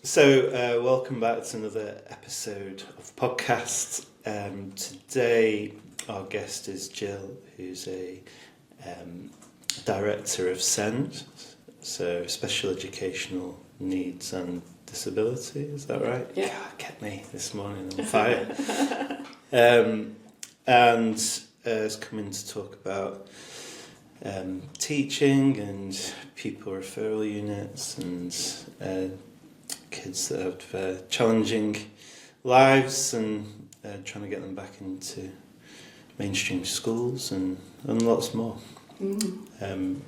So, welcome back to another episode of podcast. Today, our guest is Gill, who's a director of SENCO, so Special Educational Needs and Disability. Is that right? Yeah. God, kept me this morning on fire. And has come in to talk about teaching and pupil referral units and kids that have challenging lives and trying to get them back into mainstream schools and lots more.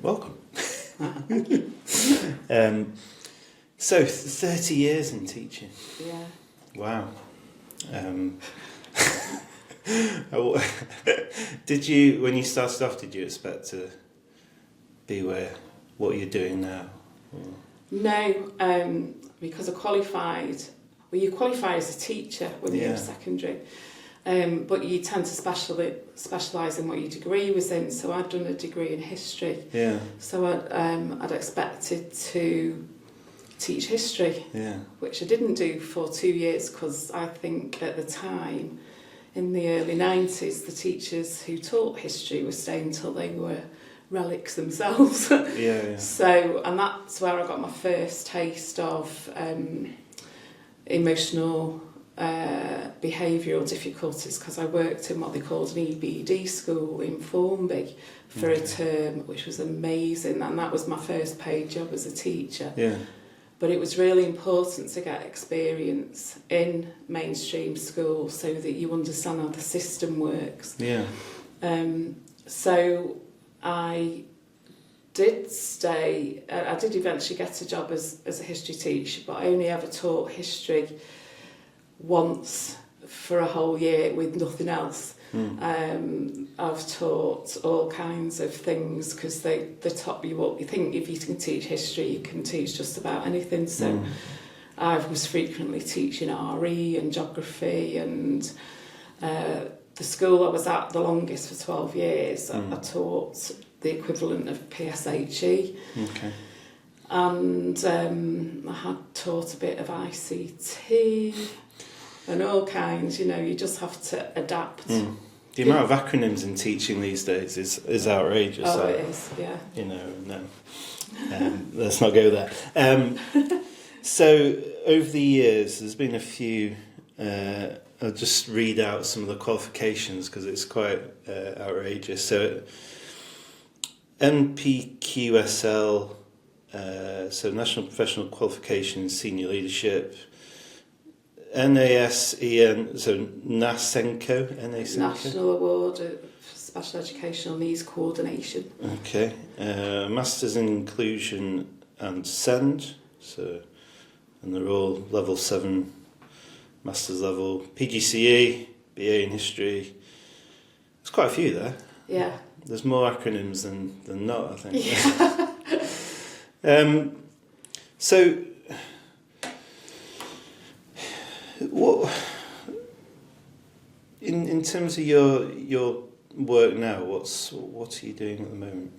Welcome. So 30 years in teaching. Yeah. Wow. Did you, when you started off, did you expect to be what you're doing now? Or? No, because I qualified. Well, you qualify as a teacher when you're in secondary, but you tend to specialise in what your degree was in. So I'd done a degree in history. Yeah. So I'd expected to teach history, which I didn't do for 2 years because I think at the time, in the early 90s, the teachers who taught history were staying until they were relics themselves. So, and that's where I got my first taste of emotional behavioural difficulties, because I worked in what they called an EBD school in Formby for a term, which was amazing, and that was my first paid job as a teacher. But it was really important to get experience in mainstream schools so that you understand how the system works. So I did stay, I did eventually get a job as a history teacher, but I only ever taught history once for a whole year with nothing else. I've taught all kinds of things because they top you up. You think if you can teach history, you can teach just about anything. So I was frequently teaching RE and geography, and the school I was at the longest for 12 years, I taught the equivalent of PSHE. And I had taught a bit of ICT and all kinds, you just have to adapt. The amount of acronyms in teaching these days is outrageous. Oh, it is, yeah. No. Let's not go there. So, over the years, there's been a few... I'll just read out some of the qualifications because it's quite outrageous. So, NPQSL, so National Professional Qualifications, Senior Leadership, NASEN, so NASENCO, National Award for Special Educational Needs Coordination. Okay, Masters in Inclusion and SEND, so, and they're all level 7 Masters level, PGCE, BA in History. There's quite a few there. Yeah. There's more acronyms than not, I think. Yeah. So, what in terms of your work now? What are you doing at the moment?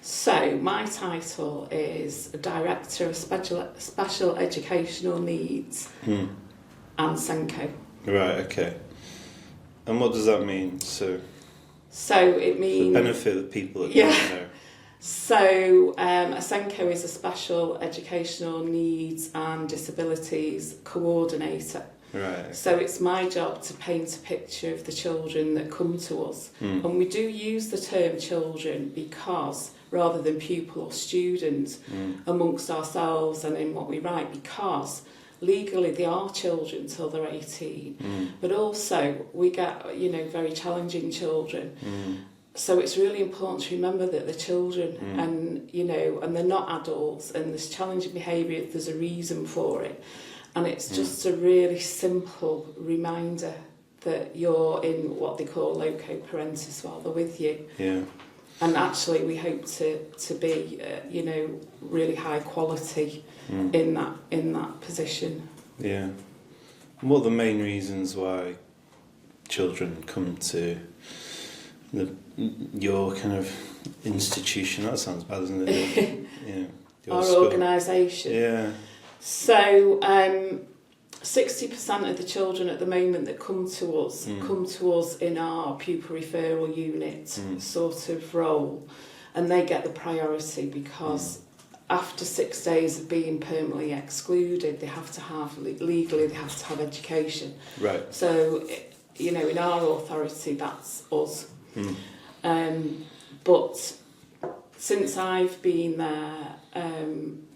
So my title is Director of Special Educational Needs and SENCO. Right. Okay. And what does that mean? So it means the benefit of people that don't know. So a SENCO is a Special Educational Needs and Disabilities Coordinator. Right. Okay. So it's my job to paint a picture of the children that come to us. And we do use the term children because, rather than pupil or student, amongst ourselves and in what we write, because legally they are children till they're 18. But also we get, very challenging children. So it's really important to remember that they're children and, and they're not adults, and this challenging behaviour, there's a reason for it. And it's just a really simple reminder that you're in what they call loco parentis while they're with you. Yeah. And actually we hope to be, really high quality in that position. Yeah. And what are the main reasons why children come to your kind of institution? That sounds bad, doesn't it? Our organisation. Yeah. So 60% of the children at the moment that come to us in our Pupil Referral Unit sort of role, and they get the priority because after 6 days of being permanently excluded, they have to have, legally, they have to have education. Right. So, you know, in our authority, that's us. But since I've been there,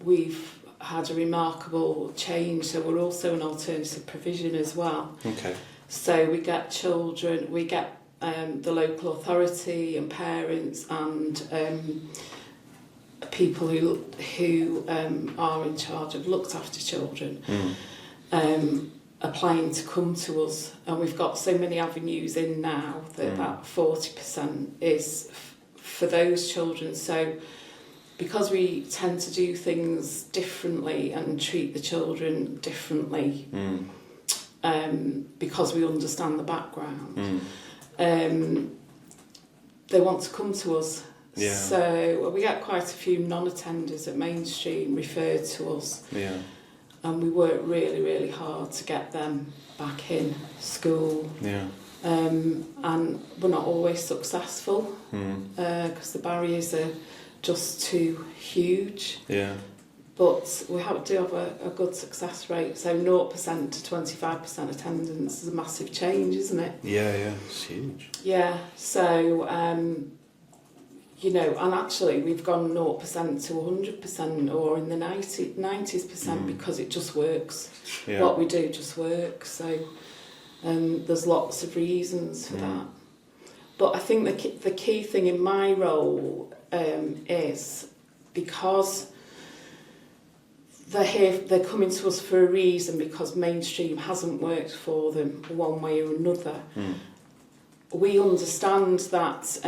we've had a remarkable change. So we're also an alternative provision as well. Okay. So we get children, we get the local authority and parents and people who are in charge of looked after children applying to come to us, and we've got so many avenues in now that that 40% is for those children. So because we tend to do things differently and treat the children differently, because we understand the background, they want to come to us. Yeah. So we get quite a few non-attenders at mainstream referred to us. Yeah. And we work really, really hard to get them back in school. Yeah. And we're not always successful because the barriers are just too huge. Yeah. But we do have a good success rate. So 0% to 25% attendance is a massive change, isn't it? Yeah, it's huge. Yeah, so, you know, and actually we've gone 0% to 100% or in the 90s% because it just works. Yeah. What we do just works. So there's lots of reasons for that. But I think the key thing in my role is because they're coming to us for a reason, because mainstream hasn't worked for them one way or another. We understand that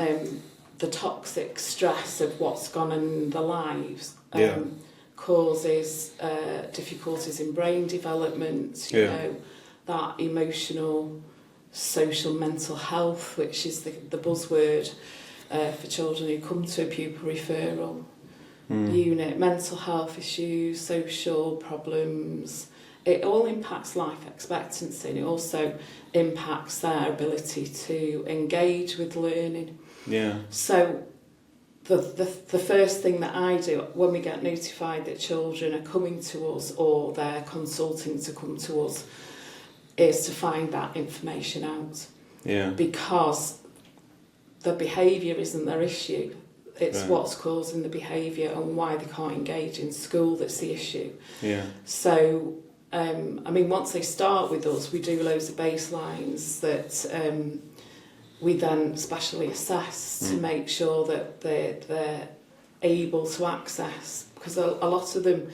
the toxic stress of what's gone on in their lives causes difficulties in brain development, you know, that emotional, social, mental health, which is the buzzword for children who come to a pupil referral unit, mental health issues, social problems. It all impacts life expectancy, and it also impacts their ability to engage with learning. Yeah. So the first thing that I do when we get notified that children are coming to us or they're consulting to come to us is to find that information out. Yeah. Because the behaviour isn't their issue. It's what's causing the behaviour and why they can't engage in school that's the issue. Yeah. So, I mean, once they start with us, we do loads of baselines that we then specially assess to make sure that they're able to access, because a lot of them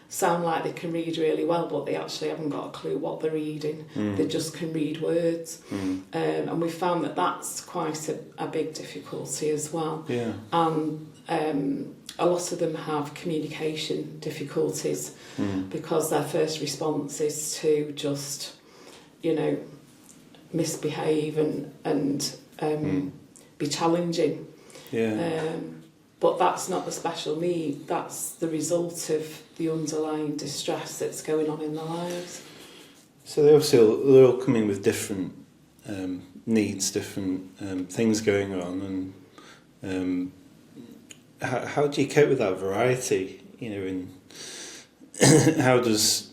sound like they can read really well, but they actually haven't got a clue what they're reading. They just can read words. And we found that that's quite a big difficulty as well. Yeah. And a lot of them have communication difficulties because their first response is to just, you know, misbehave and be challenging. Yeah. But that's not the special need, that's the result of the underlying distress that's going on in their lives. So they're all coming with different needs, different things going on, and how do you cope with that variety? You know, in how does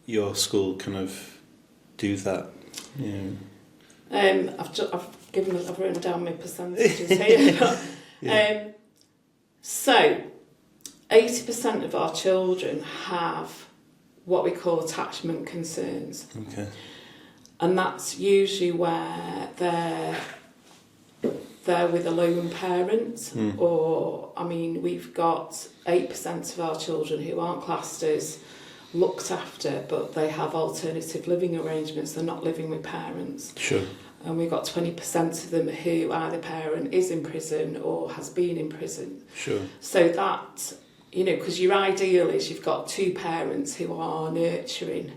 your school kind of do that? You know? I've written down my percentages here. So 80% of our children have what we call attachment concerns. Okay. And that's usually where they're with a lone parent, or, I mean, we've got 8% of our children who aren't classed as looked after, but they have alternative living arrangements, they're not living with parents. Sure. And we've got 20% of them who either parent is in prison or has been in prison. Sure. So that, you know, because your ideal is you've got two parents who are nurturing,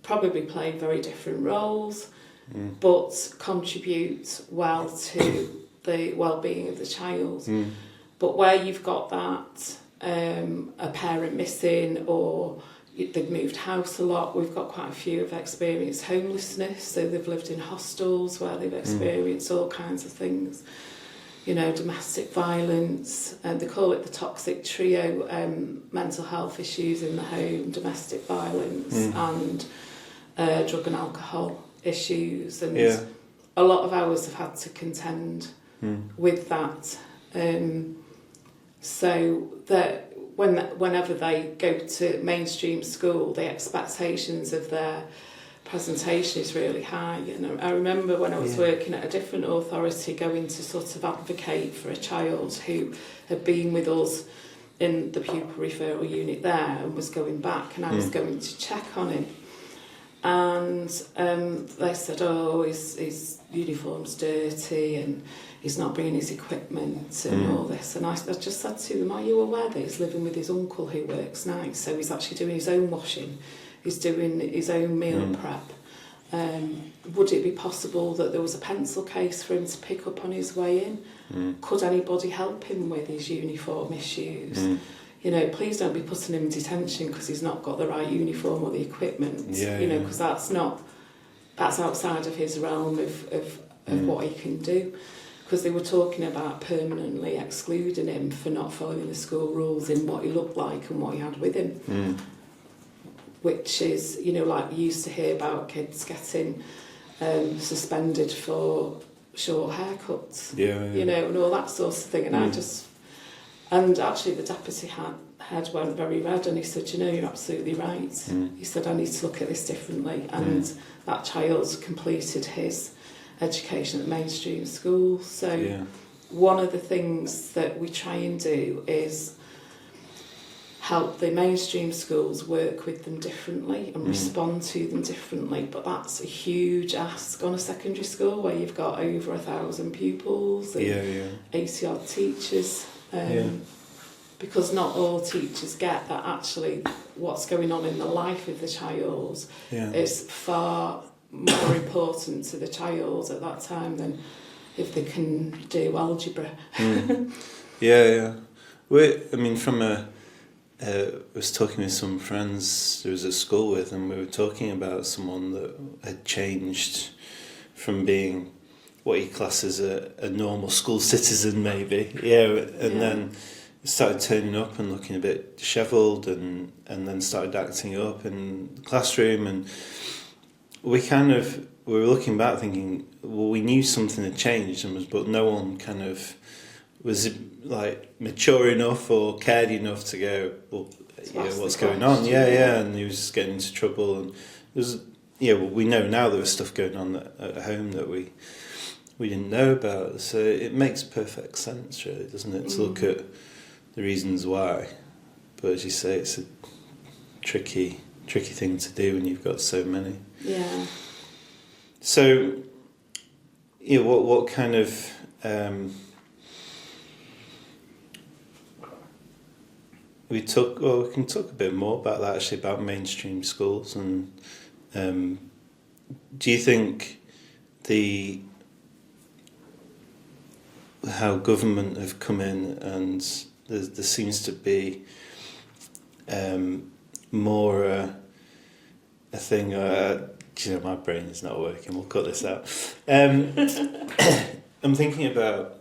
probably play very different roles, but contribute well to the well-being of the child. But where you've got that a parent missing, or they've moved house a lot. We've got quite a few who've experienced homelessness, so they've lived in hostels where they've experienced all kinds of things. You know, domestic violence, and they call it the toxic trio, mental health issues in the home, domestic violence, and drug and alcohol issues. And a lot of ours have had to contend with that. So that whenever they go to mainstream school, the expectations of their presentation is really high. And I remember when I was working at a different authority, going to sort of advocate for a child who had been with us in the Pupil Referral Unit there and was going back, and I was going to check on him. And they said, oh, his uniform's dirty and he's not bringing his equipment and all this. And I just said to them, are you aware that he's living with his uncle who works nights? So he's actually doing his own washing. He's doing his own meal prep. Would it be possible that there was a pencil case for him to pick up on his way in? Could anybody help him with his uniform issues? You know, please don't be putting him in detention because he's not got the right uniform or the equipment. You know, because that's outside of his realm of what he can do. Because they were talking about permanently excluding him for not following the school rules in what he looked like and what he had with him. Which is, you know, like you used to hear about kids getting suspended for short haircuts, you know, and all that sort of thing. And and actually the deputy head went very red, and he said, you know, you're absolutely right. He said, I need to look at this differently. And that child completed his education at mainstream school. So one of the things that we try and do is help the mainstream schools work with them differently and respond to them differently. But that's a huge ask on a secondary school where you've got over 1,000 pupils and 80 odd teachers. Because not all teachers get that actually what's going on in the life of the child is far more important to the child at that time than if they can do algebra. I mean, from I was talking with some friends who was at school with, and we were talking about someone that had changed from being what you class as a normal school citizen, maybe, then started turning up and looking a bit dishevelled, and then started acting up in the classroom. And we were looking back thinking, well, we knew something had changed, but no one kind of was like mature enough or cared enough to go, well, what's going on? And he was getting into trouble, and there was, we know now there was stuff going on at home that we didn't know about. So it makes perfect sense, really, doesn't it, to look at the reasons why. But as you say, it's a tricky thing to do when you've got so many. Yeah. So, what kind of we can talk a bit more about that, actually, about mainstream schools. And do you think how government have come in, and there seems to be more a thing, my brain is not working, we'll cut this out. I'm thinking about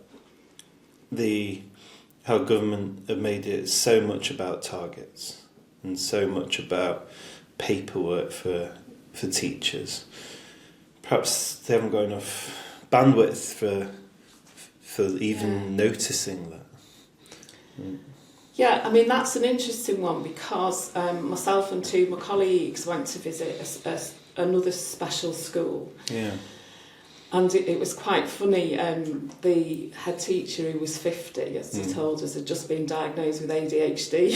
how government have made it so much about targets and so much about paperwork for teachers. Perhaps they haven't got enough bandwidth for even noticing that. Yeah, I mean, that's an interesting one, because myself and two of my colleagues went to visit another special school. Yeah. And it was quite funny. The head teacher, who was 50, as he told us, had just been diagnosed with ADHD.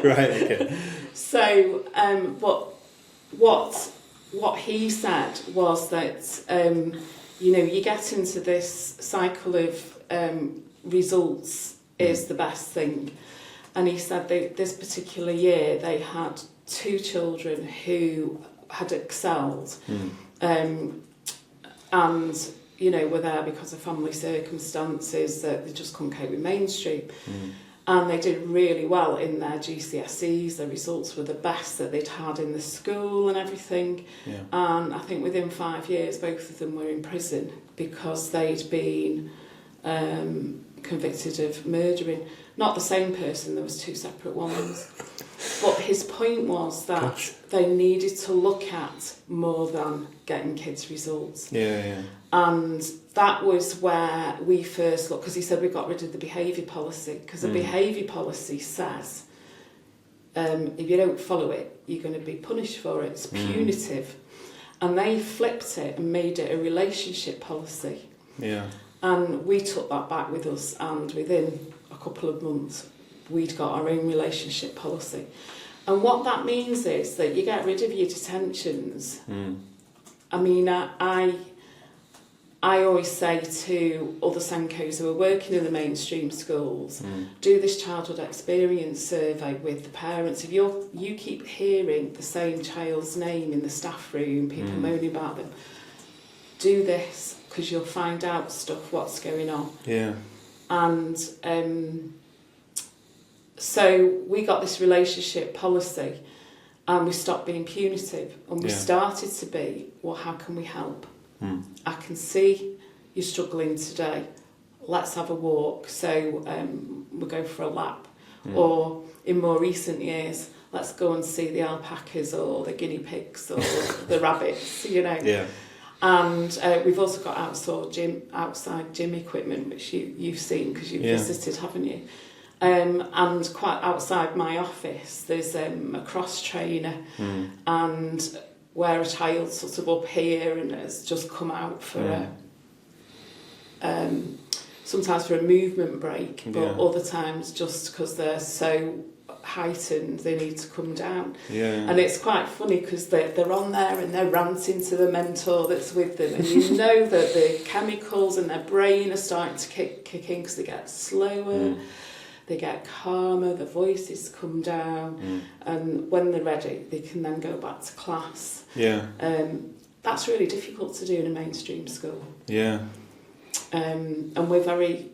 Right, okay. So, what he said was that, you get into this cycle of results is the best thing. And he said this particular year they had 2 children who had excelled. And, were there because of family circumstances that they just couldn't cope with mainstream. And they did really well in their GCSEs. Their results were the best that they'd had in the school and everything. Yeah. And I think within 5 years, both of them were in prison because they'd been convicted of murdering. Not the same person, there was 2 separate ones. But his point was that they needed to look at more than getting kids' results. Yeah. And that was where we first looked, because he said we got rid of the behaviour policy, because the behaviour policy says if you don't follow it, you're going to be punished for it. It's punitive. And they flipped it and made it a relationship policy. Yeah. And we took that back with us, and within a couple of months, we'd got our own relationship policy. And what that means is that you get rid of your detentions. I mean, I always say to other SENCOs who are working in the mainstream schools, do this childhood experience survey with the parents. If you keep hearing the same child's name in the staff room, people moaning about them, do this, because you'll find out stuff, what's going on. Yeah. And so we got this relationship policy, and we stopped being punitive, and we started to be, well, how can we help? I can see you're struggling today. Let's have a walk. So we'll go for a lap. Or in more recent years, let's go and see the alpacas or the guinea pigs or the rabbits, you know. Yeah. And we've also got outside gym equipment, which you've seen because you've visited, haven't you? And quite outside my office, there's a cross trainer, and where a child's sort of up here and has just come out for sometimes for a movement break, but other times just because they're so heightened they need to come down. And it's quite funny because they're on there and they're ranting to the mentor that's with them, and you know that the chemicals in their brain are starting to kick in because they get slower. They get calmer, the voices come down, and when they're ready, they can then go back to class. That's really difficult to do in a mainstream school. And we're very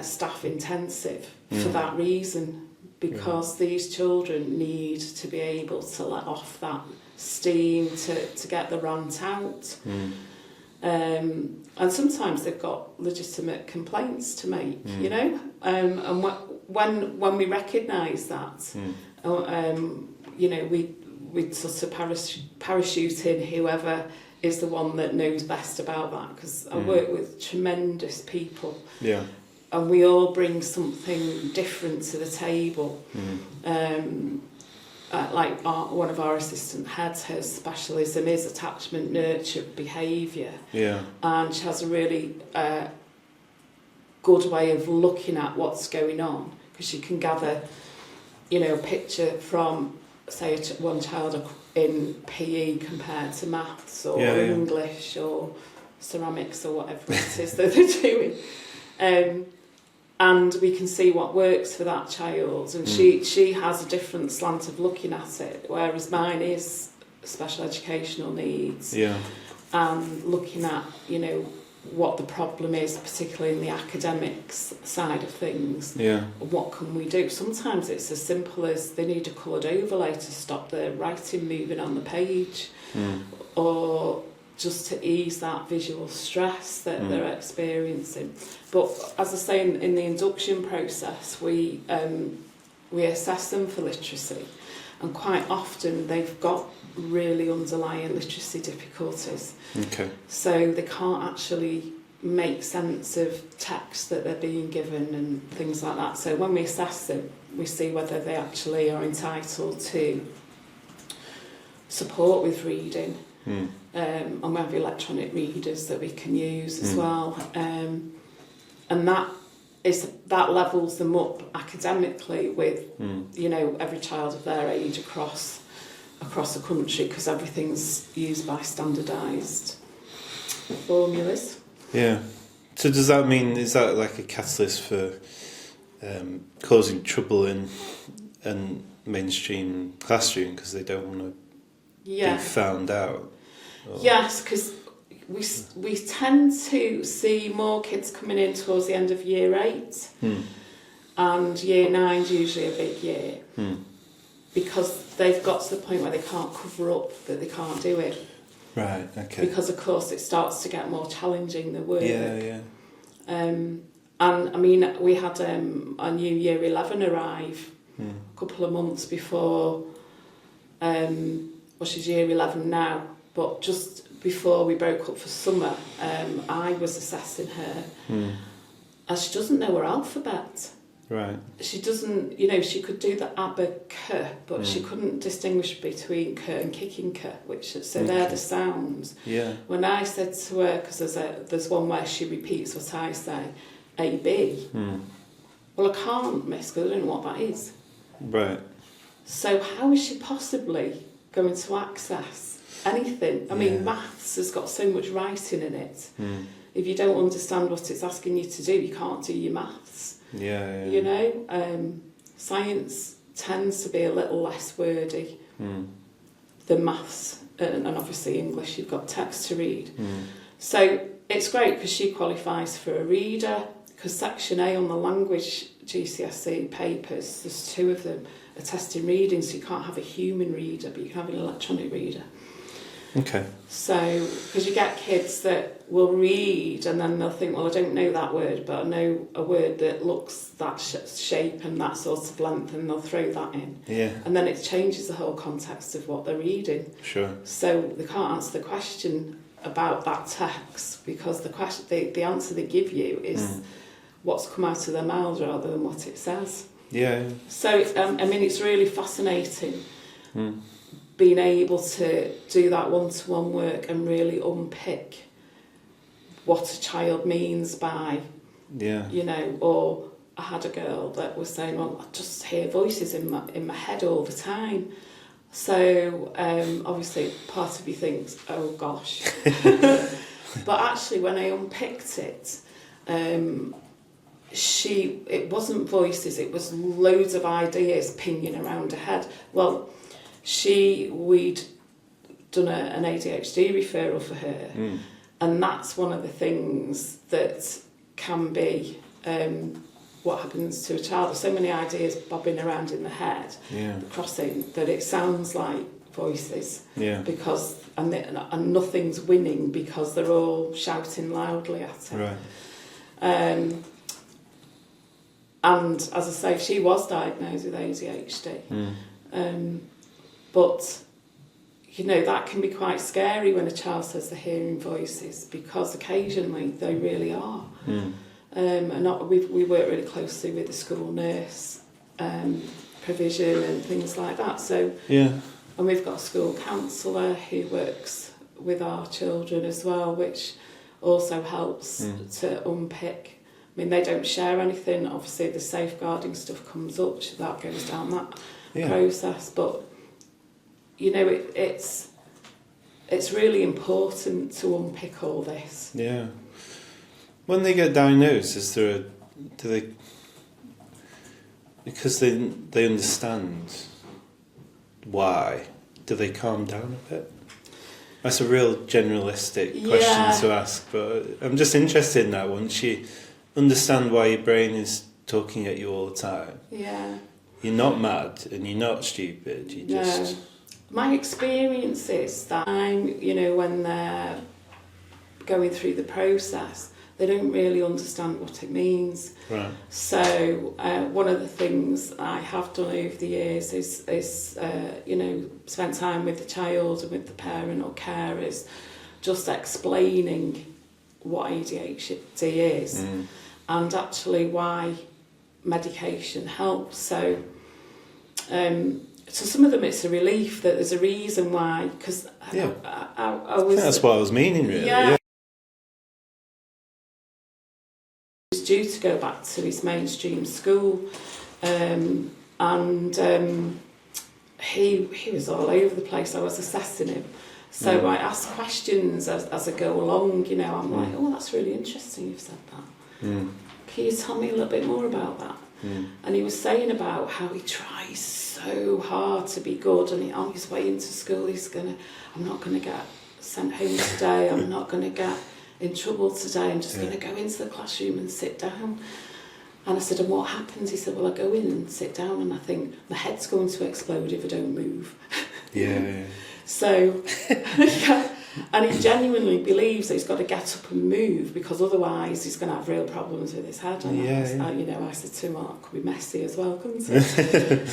staff intensive for that reason, because these children need to be able to let off that steam to get the rant out. And sometimes they've got legitimate complaints to make, you know, and when we recognise that, you know, we sort of parachute in whoever is the one that knows best about that, because I work with tremendous people, and we all bring something different to the table. Like one of our assistant heads, her specialism is attachment, nurture, behaviour, and she has a really good way of looking at what's going on, because she can gather, you know, a picture from, say, one child in PE compared to maths or English or ceramics or whatever it is that they're doing. And we can see what works for that child, and she has a different slant of looking at it, whereas mine is special educational needs, and looking at, you know, what the problem is, particularly in the academics side of things. What can we do? Sometimes it's as simple as they need a coloured overlay to stop their writing moving on the page, or just to ease that visual stress that they're experiencing. But as I say, in the induction process, we assess them for literacy, and quite often they've got really underlying literacy difficulties. So they can't actually make sense of text that they're being given and things like that. So when we assess them, we see whether they actually are entitled to support with reading. And we have electronic readers that we can use as well, and that levels them up academically with you know, every child of their age across the country, because everything's used by standardised formulas. So does that mean, is that like a catalyst for causing trouble in mainstream classroom because they don't want to be found out? Or... Yes, because we tend to see more kids coming in towards the end of year 8, and year 9's usually a big year because they've got to the point where they can't cover up that they can't do it. Right, okay. Because, of course, it starts to get more challenging, the work. Yeah. And, I mean, we had a new year 11 arrive a couple of months before, well, she's year 11 now, but just before we broke up for summer, I was assessing her, and she doesn't know her alphabet. Right. She doesn't, she could do the ABA, K, but she couldn't distinguish between K and kicking K, so they're the sounds. Yeah. When I said to her, because there's one where she repeats what I say, AB, well, I can't, miss, because I don't know what that is. Right. So how is she possibly going to access anything? I mean, maths has got so much writing in it. If you don't understand what it's asking you to do, you can't do your maths. Yeah. Science tends to be a little less wordy than maths, and obviously English, you've got text to read. So it's great because she qualifies for a reader, because Section A on the language GCSE papers, there's 2 of them, are testing reading, so you can't have a human reader, but you can have an electronic reader. Okay. So, because you get kids that will read and then they'll think, well, I don't know that word, but I know a word that looks that shape and that sort of length, and they'll throw that in. Yeah. And then it changes the whole context of what they're reading. Sure. So they can't answer the question about that text because the answer they give you is what's come out of their mouths rather than what it says. Yeah. So, it's really fascinating. Being able to do that one-to-one work and really unpick what a child means by, or I had a girl that was saying, well, I just hear voices in my head all the time. So obviously part of you thinks, oh gosh. But actually when I unpicked it, it wasn't voices, it was loads of ideas pinging around her head. Well, we'd done an ADHD referral for her, and that's one of the things that can be what happens to a child. There's so many ideas bobbing around in the head, crossing, that it sounds like voices, because and nothing's winning because they're all shouting loudly at her. Right. And as I say, she was diagnosed with ADHD. But, that can be quite scary when a child says they're hearing voices, because occasionally they really are. And we work really closely with the school nurse provision and things like that. So, and we've got a school counsellor who works with our children as well, which also helps to unpick. I mean, they don't share anything. Obviously, the safeguarding stuff comes up, that goes down that process. But, it's really important to unpick all this. Yeah. When they get diagnosed, because they understand why, do they calm down a bit? That's a real generalistic question to ask, but I'm just interested in that. Once you understand why your brain is talking at you all the time, you're not mad and you're not stupid, you just... My experience is that when they're going through the process, they don't really understand what it means. Right. So one of the things I have done over the years is spend time with the child and with the parent or carers, just explaining what ADHD is and actually why medication helps. So some of them it's a relief that there's a reason why, because I was... that's what I was meaning, really. Yeah. He was due to go back to his mainstream school, and he was all over the place. I was assessing him. So I asked questions as I go along, I'm like, oh, that's really interesting you've said that. Can you tell me a little bit more about that? And he was saying about how he tries so hard to be good, and on his way into school I'm not going to get sent home today, I'm not going to get in trouble today, I'm just going to go into the classroom and sit down. And I said, and what happens? He said, well, I go in and sit down and I think my head's going to explode if I don't move. Yeah. So, yeah. And he genuinely believes that he's got to get up and move because otherwise he's going to have real problems with his head. And I said to him, well, that could be messy as well, couldn't it?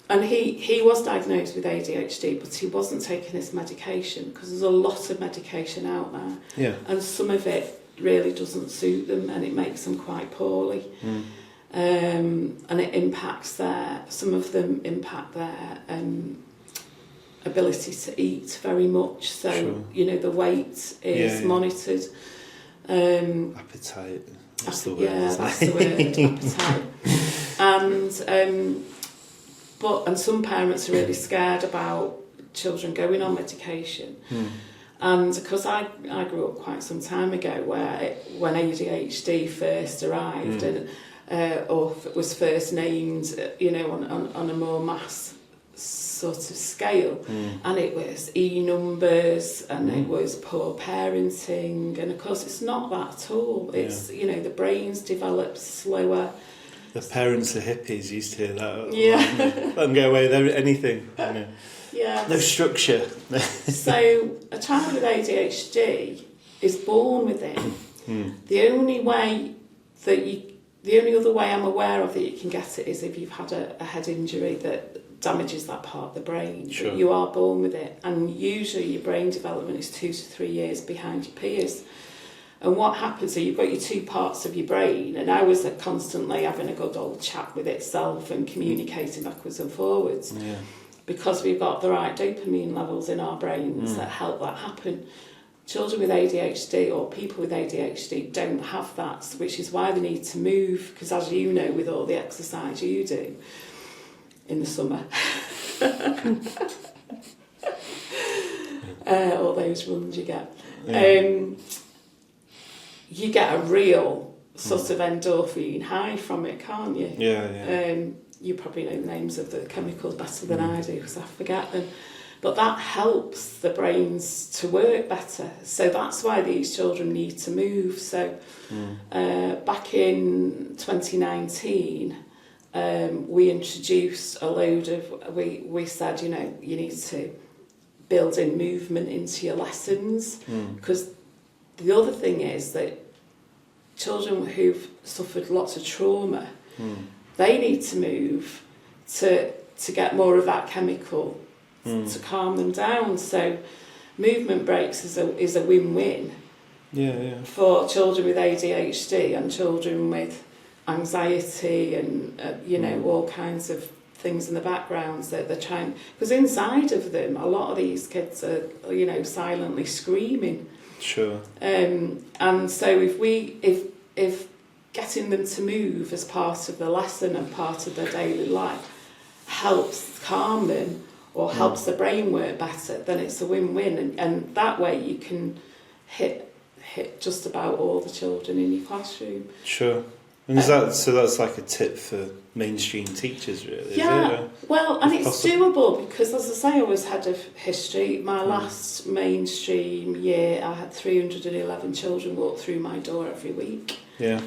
And he was diagnosed with ADHD, but he wasn't taking his medication because there's a lot of medication out there. Yeah. And some of it really doesn't suit them and it makes them quite poorly. And it impacts some of them impact their ability to eat very much. So, sure. The weight is monitored. Appetite. That's the word. Yeah, that's the word, appetite. And some parents are really scared about children going on medication. And because I grew up quite some time ago when ADHD first arrived or was first named, on a more mass sort of scale, and it was E-numbers and it was poor parenting, and of course it's not that at all. It's the brains develop slower. The parents are hippies, used to hear that. Yeah. Let them get away with anything. Yeah. No structure. So a child with ADHD is born with it. The only other way I'm aware of that you can get it is if you've had a head injury that damages that part of the brain. Sure. But you are born with it, and usually your brain development is 2 to 3 years behind your peers. And what happens, so you've got your two parts of your brain, and I was constantly having a good old chat with itself and communicating backwards and forwards. Yeah. Because we've got the right dopamine levels in our brains that help that happen. Children with ADHD or people with ADHD don't have that, which is why they need to move, because as you know, with all the exercise you do in the summer, all those runs you get, you get a real sort of endorphin high from it, can't you? Yeah. You probably know the names of the chemicals better than I do because I forget them. But that helps the brains to work better. So that's why these children need to move. So back in 2019, we introduced a load of... We said, you need to build in movement into your lessons. Because the other thing is that children who've suffered lots of trauma... They need to move to get more of that chemical to calm them down. So movement breaks is a win-win for children with ADHD and children with anxiety and all kinds of things in the backgrounds that they're trying, because inside of them a lot of these kids are silently screaming. Sure. And so if getting them to move as part of the lesson and part of their daily life helps calm them or helps the brain work better, then it's a win-win. And that way you can hit just about all the children in your classroom. Sure. And that's like a tip for mainstream teachers, really? Yeah, well, and it's possible? doable because, as I say, I was head of history. My last mainstream year, I had 311 children walk through my door every week. Yeah.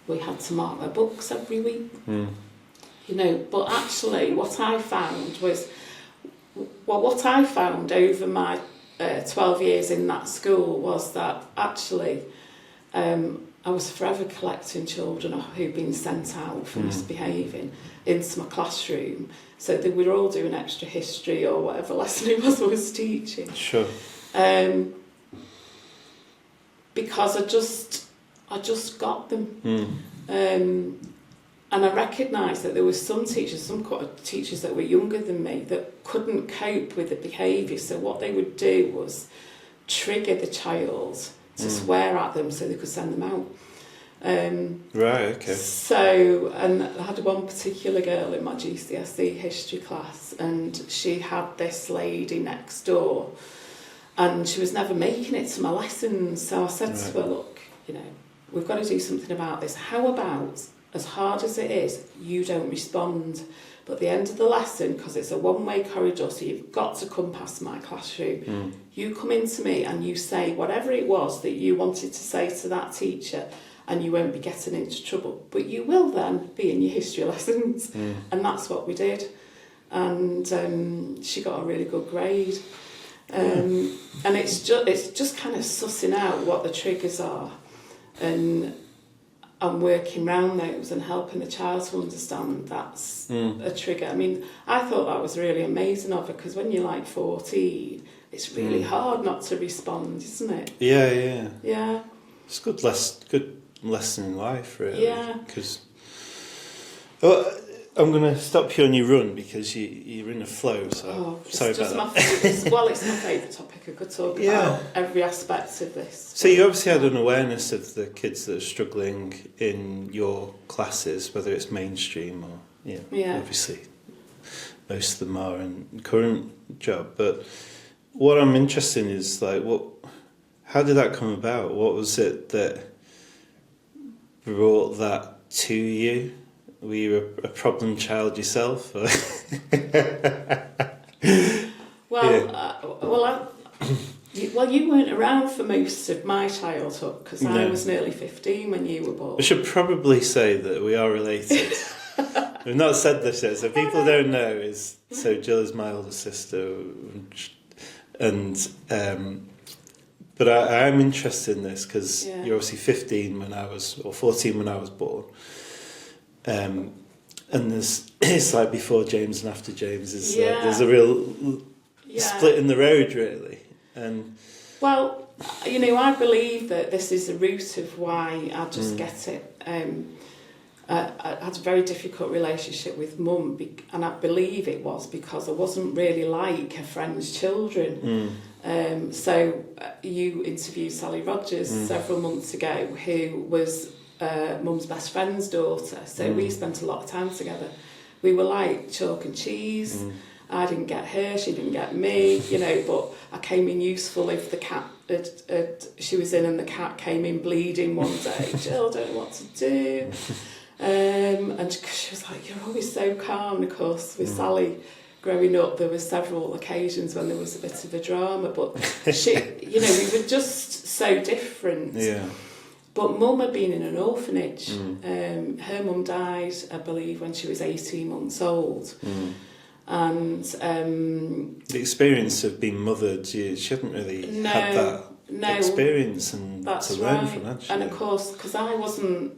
We had to mark their books every week. But actually what I found over my 12 years in that school was that actually I was forever collecting children who'd been sent out for misbehaving into my classroom. So they were all doing extra history or whatever lesson it was I was teaching. Sure. Because I just got them. And I recognised that there were some teachers that were younger than me that couldn't cope with the behaviour. So what they would do was trigger the child to swear at them so they could send them out. Right, okay. So, and I had one particular girl in my GCSE history class, and she had this lady next door, and she was never making it to my lessons. So I said to her, look, we've got to do something about this. How about, as hard as it is, you don't respond, but at the end of the lesson, because it's a one-way corridor, so you've got to come past my classroom, you come into me and you say whatever it was that you wanted to say to that teacher, and you won't be getting into trouble. But you will then be in your history lessons. And that's what we did. And she got a really good grade. And it's just kind of sussing out what the triggers are and working around those and helping the child to understand that's a trigger. I mean, I thought that was really amazing of her, because when you're like 14, it's really hard not to respond, isn't it? Yeah. Yeah. It's a good lesson in life, really. Yeah. Because I'm going to stop you on your run because you're in a flow. So sorry about that. It's my favourite topic. I could talk about every aspect of this. So you obviously had an awareness of the kids that are struggling in your classes, whether it's mainstream or obviously most of them are in current job. But what I'm interested in is how did that come about? What was it that brought that to you? Were you a problem child yourself? You weren't around for most of my childhood, because I was nearly 15 when you were born. We should probably say that we are related. We've not said this yet, so people don't know. So Gill is my older sister, and but I'm interested in this because you're obviously 15 or 14 when I was born. And it's like before James and after James. There's a real split in the road, really. And I believe that this is the root of why I just get it. I had a very difficult relationship with Mum, and I believe it was because I wasn't really like her friends' children. So you interviewed Sally Rogers several months ago, who was Mum's best friend's daughter. So we spent a lot of time together. We were like chalk and cheese. I didn't get her, she didn't get me, but I came in useful if the cat she was in and the cat came in bleeding one day. Jill, I don't know what to do. And she was like, you're always so calm. And of course, with Sally growing up, there were several occasions when there was a bit of a drama, but we were just so different. Yeah. But Mum had been in an orphanage. Her mum died, I believe, when she was 18 months old. And the experience of being mothered, she hadn't really had that experience to learn from, actually. And of course, because I wasn't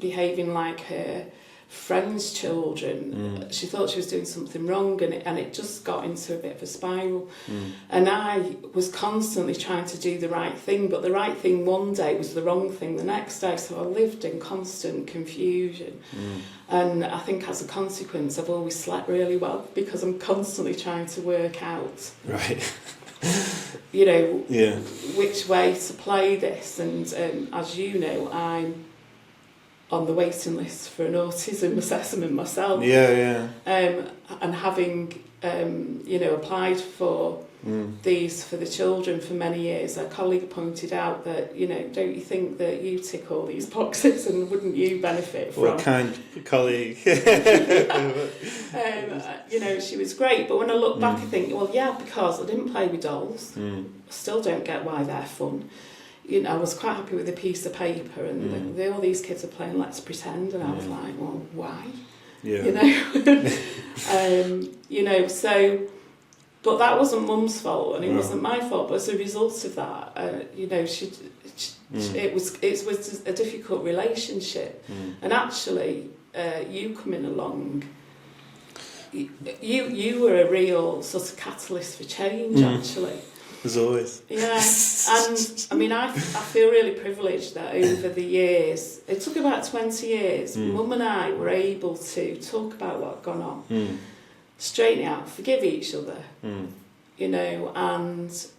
behaving like her friends' children, she thought she was doing something wrong, and it just got into a bit of a spiral. And I was constantly trying to do the right thing, but the right thing one day was the wrong thing the next day, so I lived in constant confusion. And I think as a consequence, I've always slept really well, because I'm constantly trying to work out which way to play this. And as you know, I'm on the waiting list for an autism assessment myself. And having applied for these for the children for many years, a colleague pointed out that, don't you think that you tick all these boxes, and wouldn't you benefit from... What kind of colleague? She was great, but when I look back I think, because I didn't play with dolls. I still don't get why they're fun. I was quite happy with a piece of paper, and all these kids are playing Let's Pretend, and I was like, well, why? So, but that wasn't Mum's fault, and it wasn't my fault. But as a result of that, it was a difficult relationship, and actually, you coming along. You were a real sort of catalyst for change, actually. As always. Yeah, and I mean, I feel really privileged that over the years, it took about 20 years, Mum and I were able to talk about what had gone on, straighten it out, forgive each other, and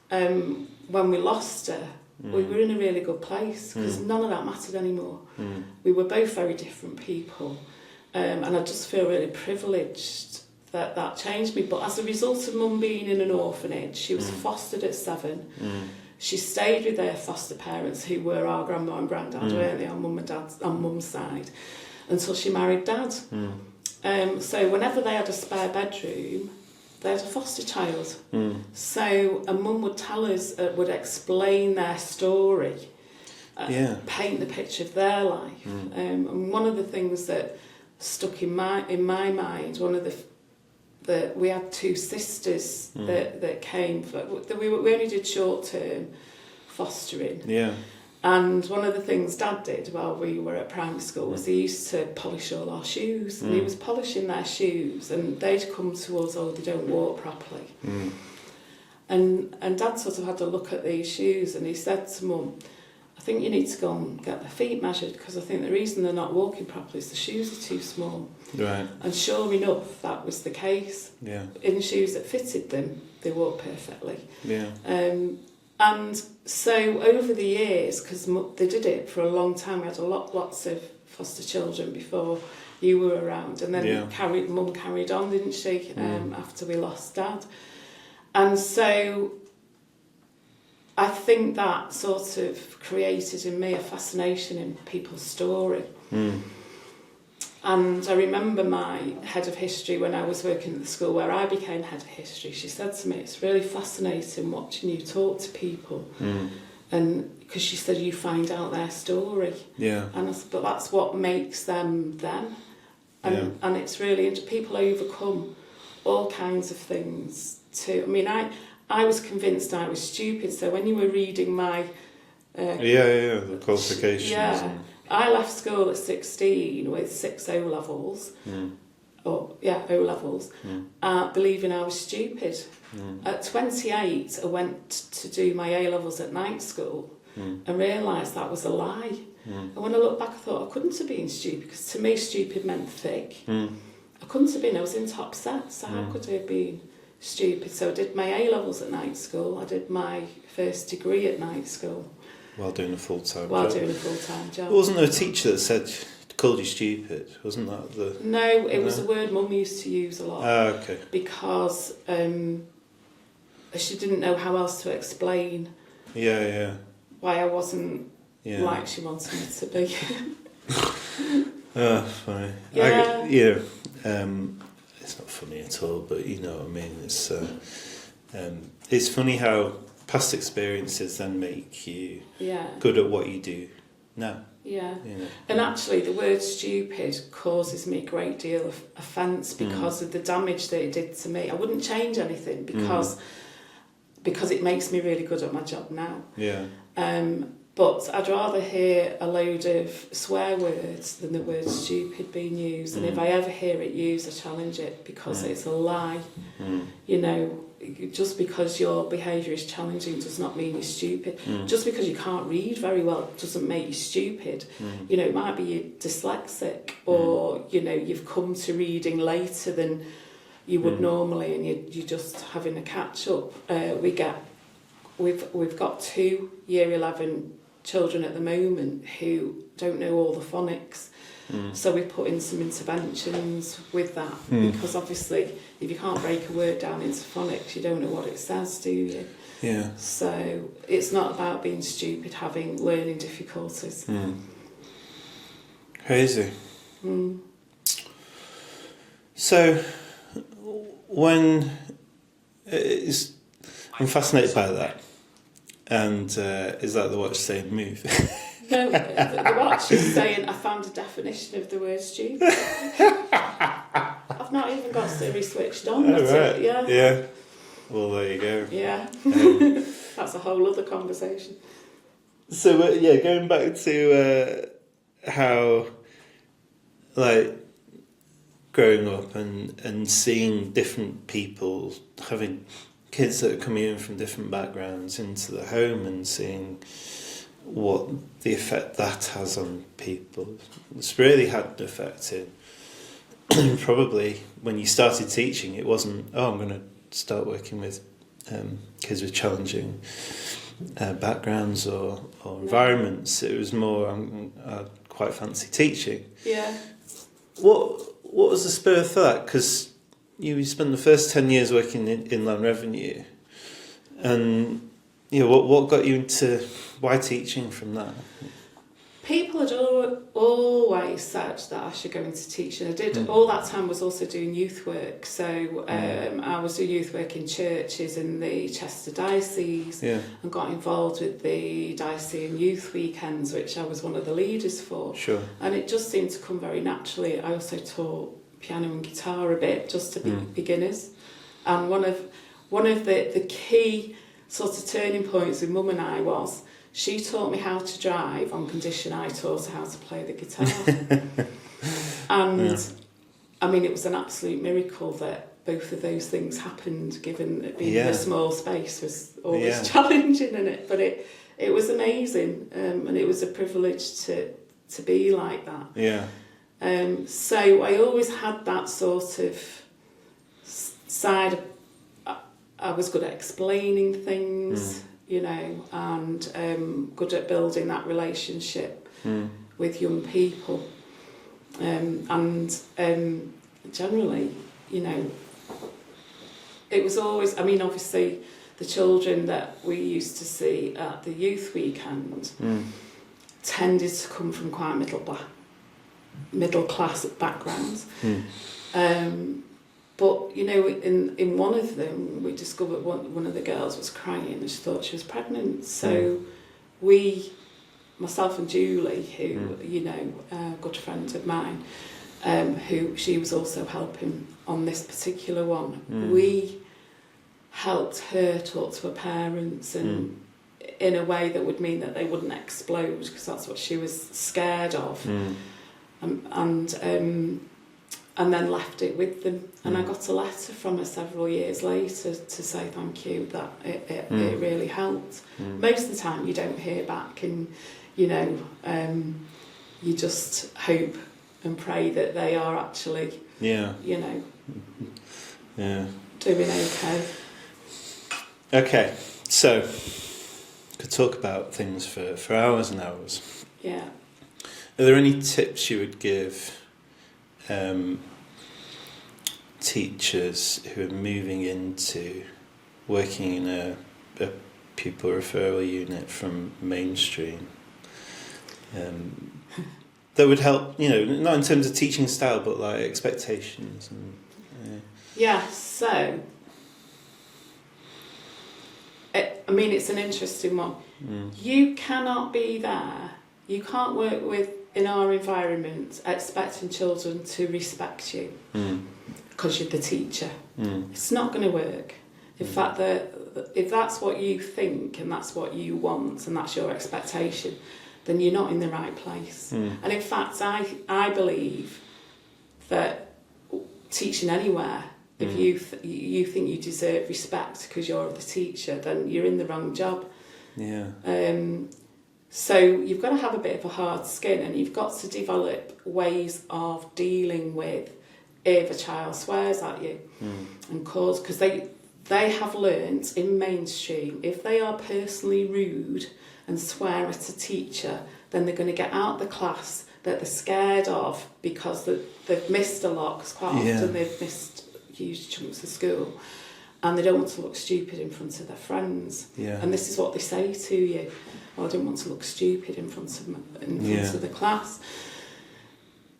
when we lost her, we were in a really good place, because none of that mattered anymore. We were both very different people, and I just feel really privileged that changed me. But as a result of Mum being in an orphanage, she was fostered at 7. She stayed with her foster parents, who were our grandma and granddad, weren't they, on Mum's side, until she married Dad. So whenever they had a spare bedroom, they had a foster child. So, and Mum would tell us, would explain their story paint the picture of their life. And one of the things that stuck in my mind, that we had 2 sisters that came we only did short term fostering. Yeah. And one of the things Dad did while we were at primary school was he used to polish all our shoes. And he was polishing their shoes, and they'd come to us, oh, they don't walk properly. And Dad sort of had a look at these shoes, and he said to Mum, I think you need to go and get their feet measured, because I think the reason they're not walking properly is the shoes are too small. Right. And sure enough, that was the case. Yeah. In shoes that fitted them, they walked perfectly. Yeah. And so over the years, because they did it for a long time, we had lots of foster children before you were around, and then Mum carried on, didn't she, after we lost Dad. And so I think that sort of created in me a fascination in people's story. And I remember my head of history, when I was working at the school where I became head of history, she said to me, it's really fascinating watching you talk to people. And because she said, you find out their story. Yeah. And I said, but that's what makes them them. And it's really, people overcome all kinds of things too. I mean, I was convinced I was stupid, so when you were reading my... the qualifications. Yeah. I left school at 16 with 6 O-levels, O-levels, believing I was stupid. At 28, I went to do my A-levels at night school and realised that was a lie. And when I look back, I thought I couldn't have been stupid, because to me stupid meant thick. I couldn't have been, I was in top set, so how could I have been stupid? So I did my A-levels at night school, I did my first degree at night school. While doing a full-time job. Wasn't there a teacher that called you stupid? Wasn't that the... No, it was a word Mum used to use a lot. Okay. Because she didn't know how else to explain why I wasn't like she wanted me to be. Funny. Yeah. It's not funny at all, but you know what I mean. It's funny how past experiences then make you good at what you do now. Yeah. You know? And actually the word stupid causes me a great deal of offence because of the damage that it did to me. I wouldn't change anything because it makes me really good at my job now. Yeah. But I'd rather hear a load of swear words than the word stupid being used. And if I ever hear it used, I challenge it, because it's a lie. You know, just because your behaviour is challenging does not mean you're stupid. Just because you can't read very well doesn't make you stupid. You know, it might be you're dyslexic, or, you know, you've come to reading later than you would normally, and you're just having a catch-up. We've got 2 Year 11 children at the moment who don't know all the phonics. So we put in some interventions with that, because obviously if you can't break a word down into phonics, you don't know what it says, do you? Yeah. So it's not about being stupid, having learning difficulties. Crazy. So when I'm fascinated by that. And is that the watch saying move? No, the watch is saying I found a definition of the word stupid. I've not even got Siri switched on. Oh, right. Yeah. Well, there you go. Yeah. That's a whole other conversation. So, going back to how, like, growing up and seeing different people, having kids that are coming in from different backgrounds into the home, and seeing what the effect that has on people. It's really had an effect in probably when you started teaching. It wasn't, I'm going to start working with kids with challenging backgrounds or environments. It was more, I quite fancy teaching. Yeah. What was the spur for that? Because you spent the first 10 years working in Inland Revenue, and what got you into, why teaching from that? People had always said that I should go into teaching. I did all that time was also doing youth work. So I was doing youth work in churches in the Chester Diocese and got involved with the Diocesan Youth Weekends, which I was one of the leaders for. Sure. And it just seemed to come very naturally. I also taught piano and guitar a bit, just to be beginners. And one of the key sort of turning points with Mum and I was she taught me how to drive on condition I taught her how to play the guitar. And I mean, it was an absolute miracle that both of those things happened, given that being in a small space was always challenging in it. But it was amazing, and it was a privilege to be like that. Yeah. So I always had that sort of side. I was good at explaining things. You know, and good at building that relationship with young people. And generally, you know, it was always, I mean, obviously, the children that we used to see at the youth weekend tended to come from quite middle class backgrounds. But, you know, in one of them, we discovered one of the girls was crying and she thought she was pregnant. So myself and Julie, who, you know, a good friend of mine, who she was also helping on this particular one, we helped her talk to her parents and in a way that would mean that they wouldn't explode, because that's what she was scared of. And then left it with them. And I got a letter from her several years later to say thank you, that it really helped. Most of the time you don't hear back, and, you know, you just hope and pray that they are actually, you know, doing okay. Okay, so could talk about things for hours and hours. Yeah. Are there any tips you would give teachers who are moving into working in a pupil referral unit from mainstream that would help, you know, not in terms of teaching style, but like expectations and so I mean, it's an interesting one. You cannot be there, you can't work in our environment expecting children to respect you because you're the teacher. It's not going to work. In fact, if that's what you think and that's what you want and that's your expectation, then you're not in the right place. And in fact, I believe that teaching anywhere, if you think you deserve respect because you're the teacher, then you're in the wrong job. So you've got to have a bit of a hard skin, and you've got to develop ways of dealing with if a child swears at you and because they have learnt in mainstream, if they are personally rude and swear at a teacher, then they're going to get out of the class that they're scared of because they've missed a lot, because quite often they've missed huge chunks of school, and they don't want to look stupid in front of their friends. And this is what they say to you: "Oh, I don't want to look stupid in front of the class."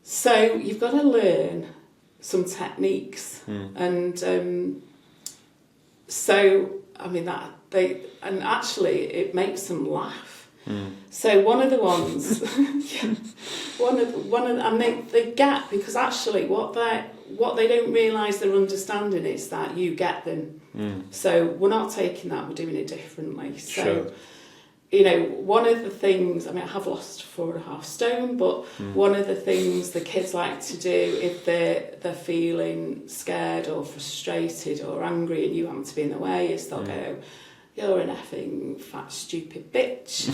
So you've got to learn some techniques, and so I mean and actually it makes them laugh. So one of the ones, and they get, because actually what they don't realise they're understanding is that you get them. So we're not taking that, we're doing it differently. So, you know, one of the things, I mean, I have lost 4.5 stone, but one of the things the kids like to do if they're feeling scared or frustrated or angry and you happen to be in the way is they'll go, "You're an effing fat stupid bitch."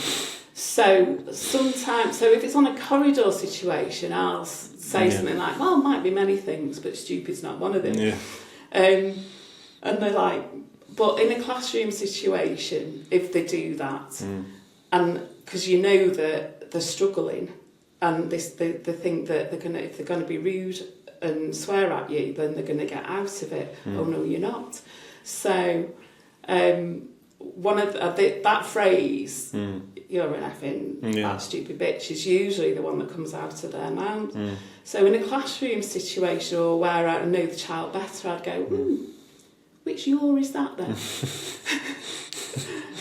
So sometimes, if it's on a corridor situation, I'll say something like, "Well, it might be many things, but stupid's not one of them." And they're like, but in a classroom situation, if they do that, and because you know that they're struggling, and they think that if they're gonna be rude and swear at you, then they're gonna get out of it. Oh no, you're not. So one of that phrase, "You're an effing that stupid bitch," is usually the one that comes out of their mouth. So in a classroom situation, or where I know the child better, I'd go, "Which "your" is that then?"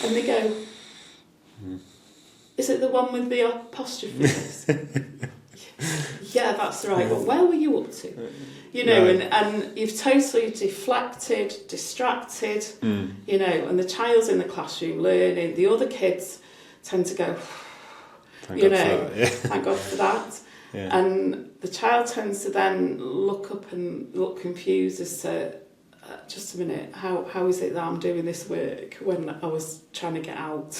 And they go, "Is it the one with the apostrophes?" Yeah, that's the right one. Where were you up to? You know, and you've totally deflected, distracted, you know, and the child's in the classroom learning. The other kids tend to go, thank God for that. Yeah. And the child tends to then look up and look confused as to, just a minute, how is it that I'm doing this work when I was trying to get out?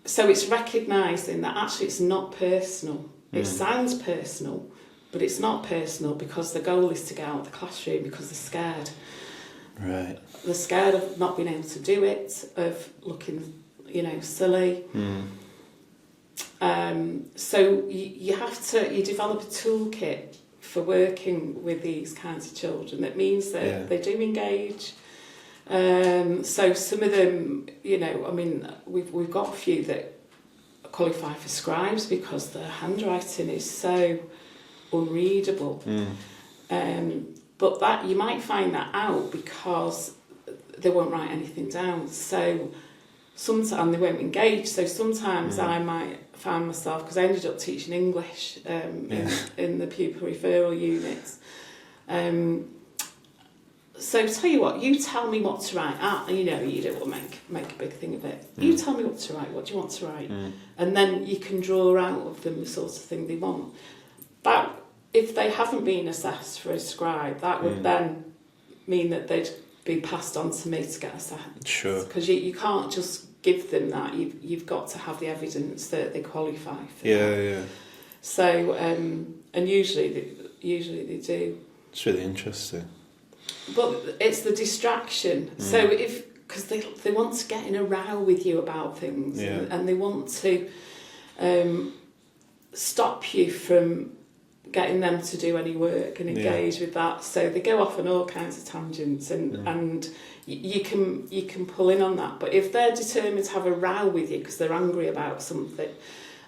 So it's recognising that actually it's not personal. It sounds personal, but it's not personal, because the goal is to get out of the classroom because they're scared. Right. They're scared of not being able to do it, of looking, you know, silly. So you develop a toolkit for working with these kinds of children that means that they do engage. So some of them, you know, I mean, we've got a few that qualify for scribes because their handwriting is so unreadable. But that you might find that out because they won't write anything down. So sometimes they won't engage. So sometimes I might find myself, because I ended up teaching English in the Pupil Referral Unit. So tell you what, you tell me what to write. You know, you don't want to make a big thing of it. You tell me what to write. What do you want to write? And then you can draw out of them the sort of thing they want. That, if they haven't been assessed for a scribe, that would then mean that they'd be passed on to me to get assessed. Sure. Because you can't just give them that. You've got to have the evidence that they qualify for that. Yeah. So, and usually they do. It's really interesting. But it's the distraction. So because they want to get in a row with you about things, and they want to stop you from getting them to do any work and engage with that. So they go off on all kinds of tangents, and you can pull in on that. But if they're determined to have a row with you because they're angry about something,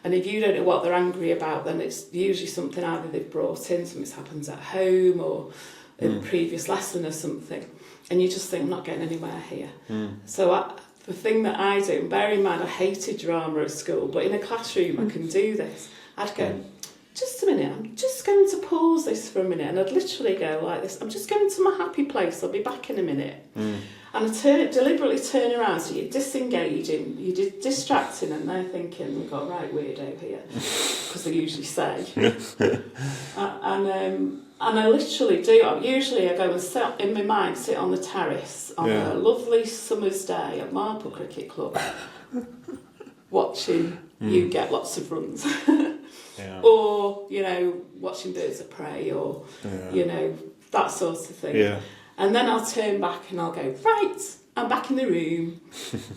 and if you don't know what they're angry about, then it's usually something either they've brought in, something's happened at home, or in a previous lesson or something, and you just think, I'm not getting anywhere here. So the thing that I do, and bear in mind I hated drama at school, but in a classroom I can do this. I'd go, just a minute, I'm just going to pause this for a minute, and I'd literally go like this, I'm just going to my happy place, I'll be back in a minute. And I deliberately turn around, so you're disengaging, you're distracting, and they're thinking, we've got a right weirdo here, because they usually say. And I literally do. Usually I go and sit in my mind, sit on the terrace on a lovely summer's day at Marple Cricket Club, watching you get lots of runs. Or, you know, watching birds of prey, or, you know, that sort of thing. And then I'll turn back and I'll go, right, I'm back in the room.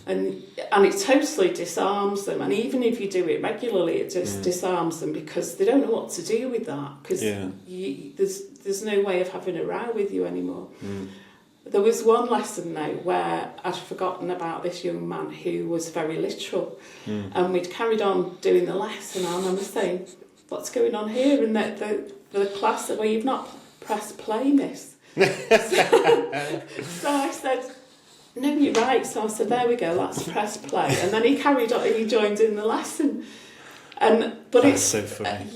and it totally disarms them. And even if you do it regularly, it just disarms them, because they don't know what to do with that. Because there's no way of having a row with you anymore. There was one lesson, though, where I'd forgotten about this young man who was very literal. And we'd carried on doing the lesson, and I was saying, what's going on here? And the class said, well, you've not pressed play, miss. So I said, no, you're right. So I said, there we go, let's press play. And then he carried on, he joined in the lesson. But That's it's so funny.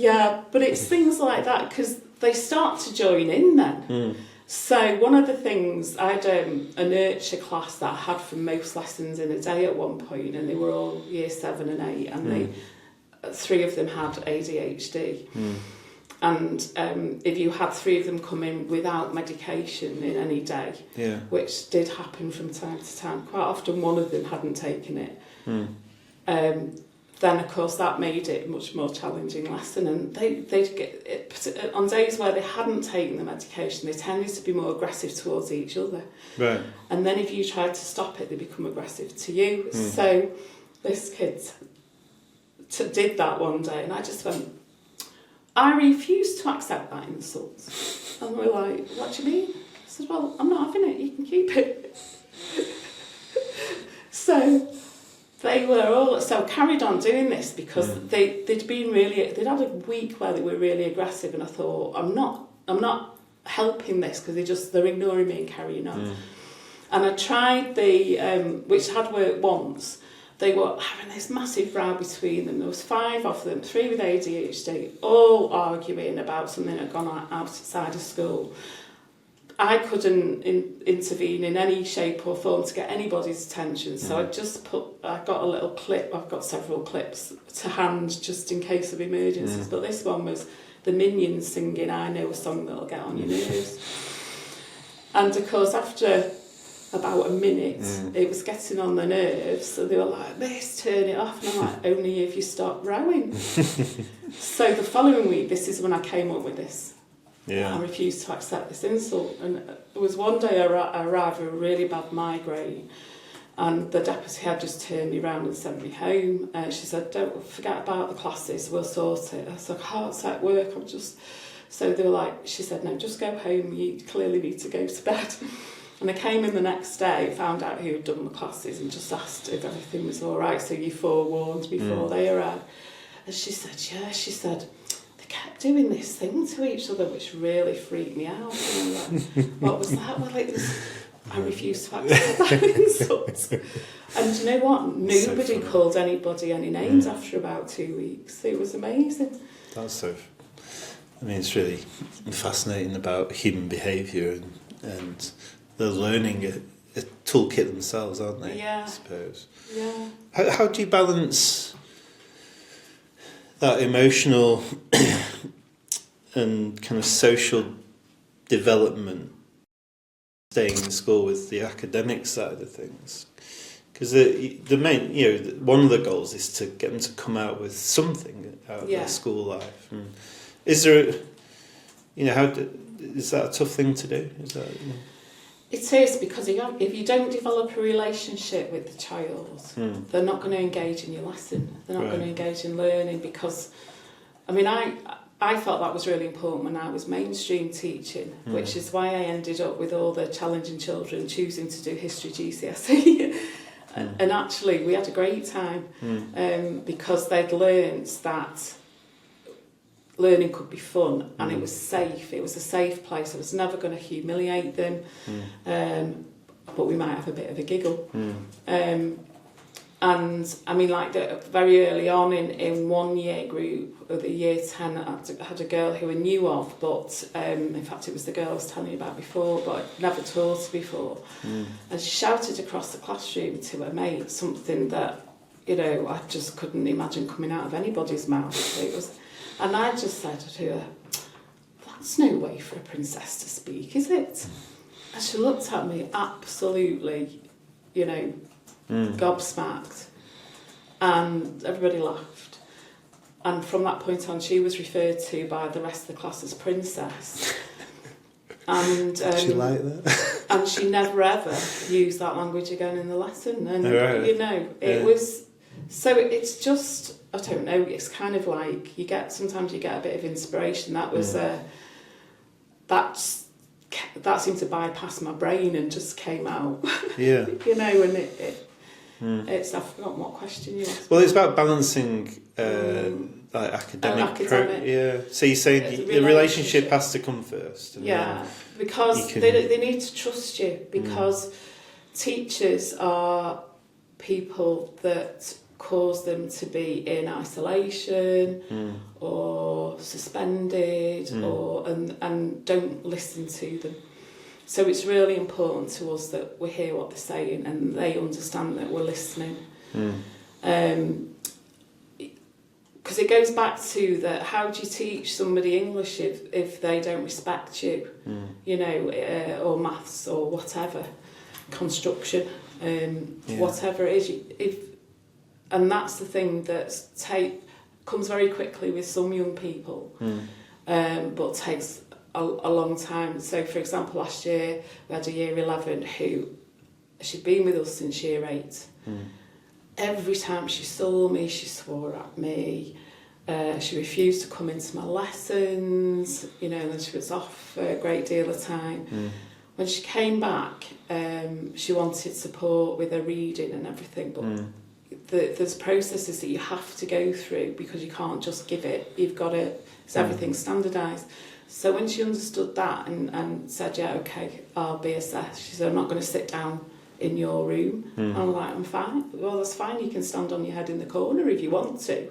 But it's things like that, because they start to join in then. So one of the things, I had a nurture class that I had for most lessons in a day at one point, and they were all year 7 and 8, and 3 of them had ADHD. And if you had 3 of them come in without medication in any day, which did happen from time to time, quite often one of them hadn't taken it, then of course that made it a much more challenging lesson. And they'd get it, on days where they hadn't taken the medication, they tended to be more aggressive towards each other. Right. And then if you tried to stop it, they become aggressive to you. So this kid did that one day, and I just went, I refuse to accept that insult. And we're like, what do you mean? I said, well, I'm not having it, you can keep it. So they were all, so carried on doing this because they'd had a week where they were really aggressive, and I thought, I'm not helping this because they're ignoring me and carrying on. And I tried which had worked once. They were having this massive row between them. There was 5 of them, 3 with ADHD, all arguing about something that had gone on outside of school. I couldn't intervene in any shape or form to get anybody's attention, so I got a little clip, I've got several clips to hand just in case of emergencies, but this one was the Minions singing I Know a Song That'll Get On Your Nerves. And of course, after about a minute, it was getting on the nerves, so they were like, Miss, turn it off, and I'm like, only if you stop rowing. So the following week, this is when I came up with this. I refused to accept this insult, and there was one day I arrived with a really bad migraine, and the deputy had just turned me around and sent me home. She said, don't forget about the classes, we'll sort it. I said, I can't set work, I'm just... So they were like, she said, no, just go home, you clearly need to go to bed. And I came in the next day, found out who had done the classes, and just asked if everything was all right, so you forewarned before they arrived. And she said, yeah, she said, they kept doing this thing to each other, which really freaked me out. And I'm like, what was that? Well, it was, I refused to accept that insult. And you know what? Nobody called anybody any names after about 2 weeks. It was amazing. That's so... I mean, it's really fascinating about human behaviour, and they're learning a toolkit themselves, aren't they? Yeah. I suppose. Yeah. How do you balance that emotional and kind of social development, staying in school, with the academic side of things? Because the main, one of the goals is to get them to come out with something out of their school life. And is there, is that a tough thing to do? Is that? It is, because if you don't develop a relationship with the child, they're not going to engage in your lesson. They're not going to engage in learning, because, I mean, I felt that was really important when I was mainstream teaching, which is why I ended up with all the challenging children choosing to do history GCSE. And actually, we had a great time because they'd learned that learning could be fun, and it was safe. It was a safe place. I was never going to humiliate them, but we might have a bit of a giggle. And I mean, like very early on in one year group of the year 10, I had a girl who I knew of, but in fact it was the girl I was telling you about before, but I'd never taught her before. And she shouted across the classroom to her mate something that, I just couldn't imagine coming out of anybody's mouth. It was... And I just said to her, that's no way for a princess to speak, is it? And she looked at me absolutely, gobsmacked. And everybody laughed. And from that point on, she was referred to by the rest of the class as princess. And did she like that? And she never ever used that language again in the lesson. And, it was... So it's just, I don't know, it's kind of like sometimes you get a bit of inspiration. That was, that seemed to bypass my brain and just came out. Yeah. And it's, I've forgotten what question you asked. Well, it's about balancing like academic. So you're saying the relationship has to come first. Because they need to trust you, because teachers are people that cause them to be in isolation or suspended and don't listen to them. So it's really important to us that we hear what they're saying and they understand that we're listening. Because it goes back to that, how do you teach somebody English if they don't respect you, or maths or whatever, construction, whatever it is. And that's the thing that comes very quickly with some young people, but takes a long time. So, for example, last year we had a year 11 who, she'd been with us since year 8. Every time she saw me, she swore at me. She refused to come into my lessons, you know, and then she was off for a great deal of time. When she came back, she wanted support with her reading and everything, but there's processes that you have to go through because you can't just give it. You've got to, it's everything standardised. So when she understood that and said, yeah, okay, I'll be assessed, she said, I'm not going to sit down in your room. And I'm like, I'm fine. Well, that's fine. You can stand on your head in the corner if you want to.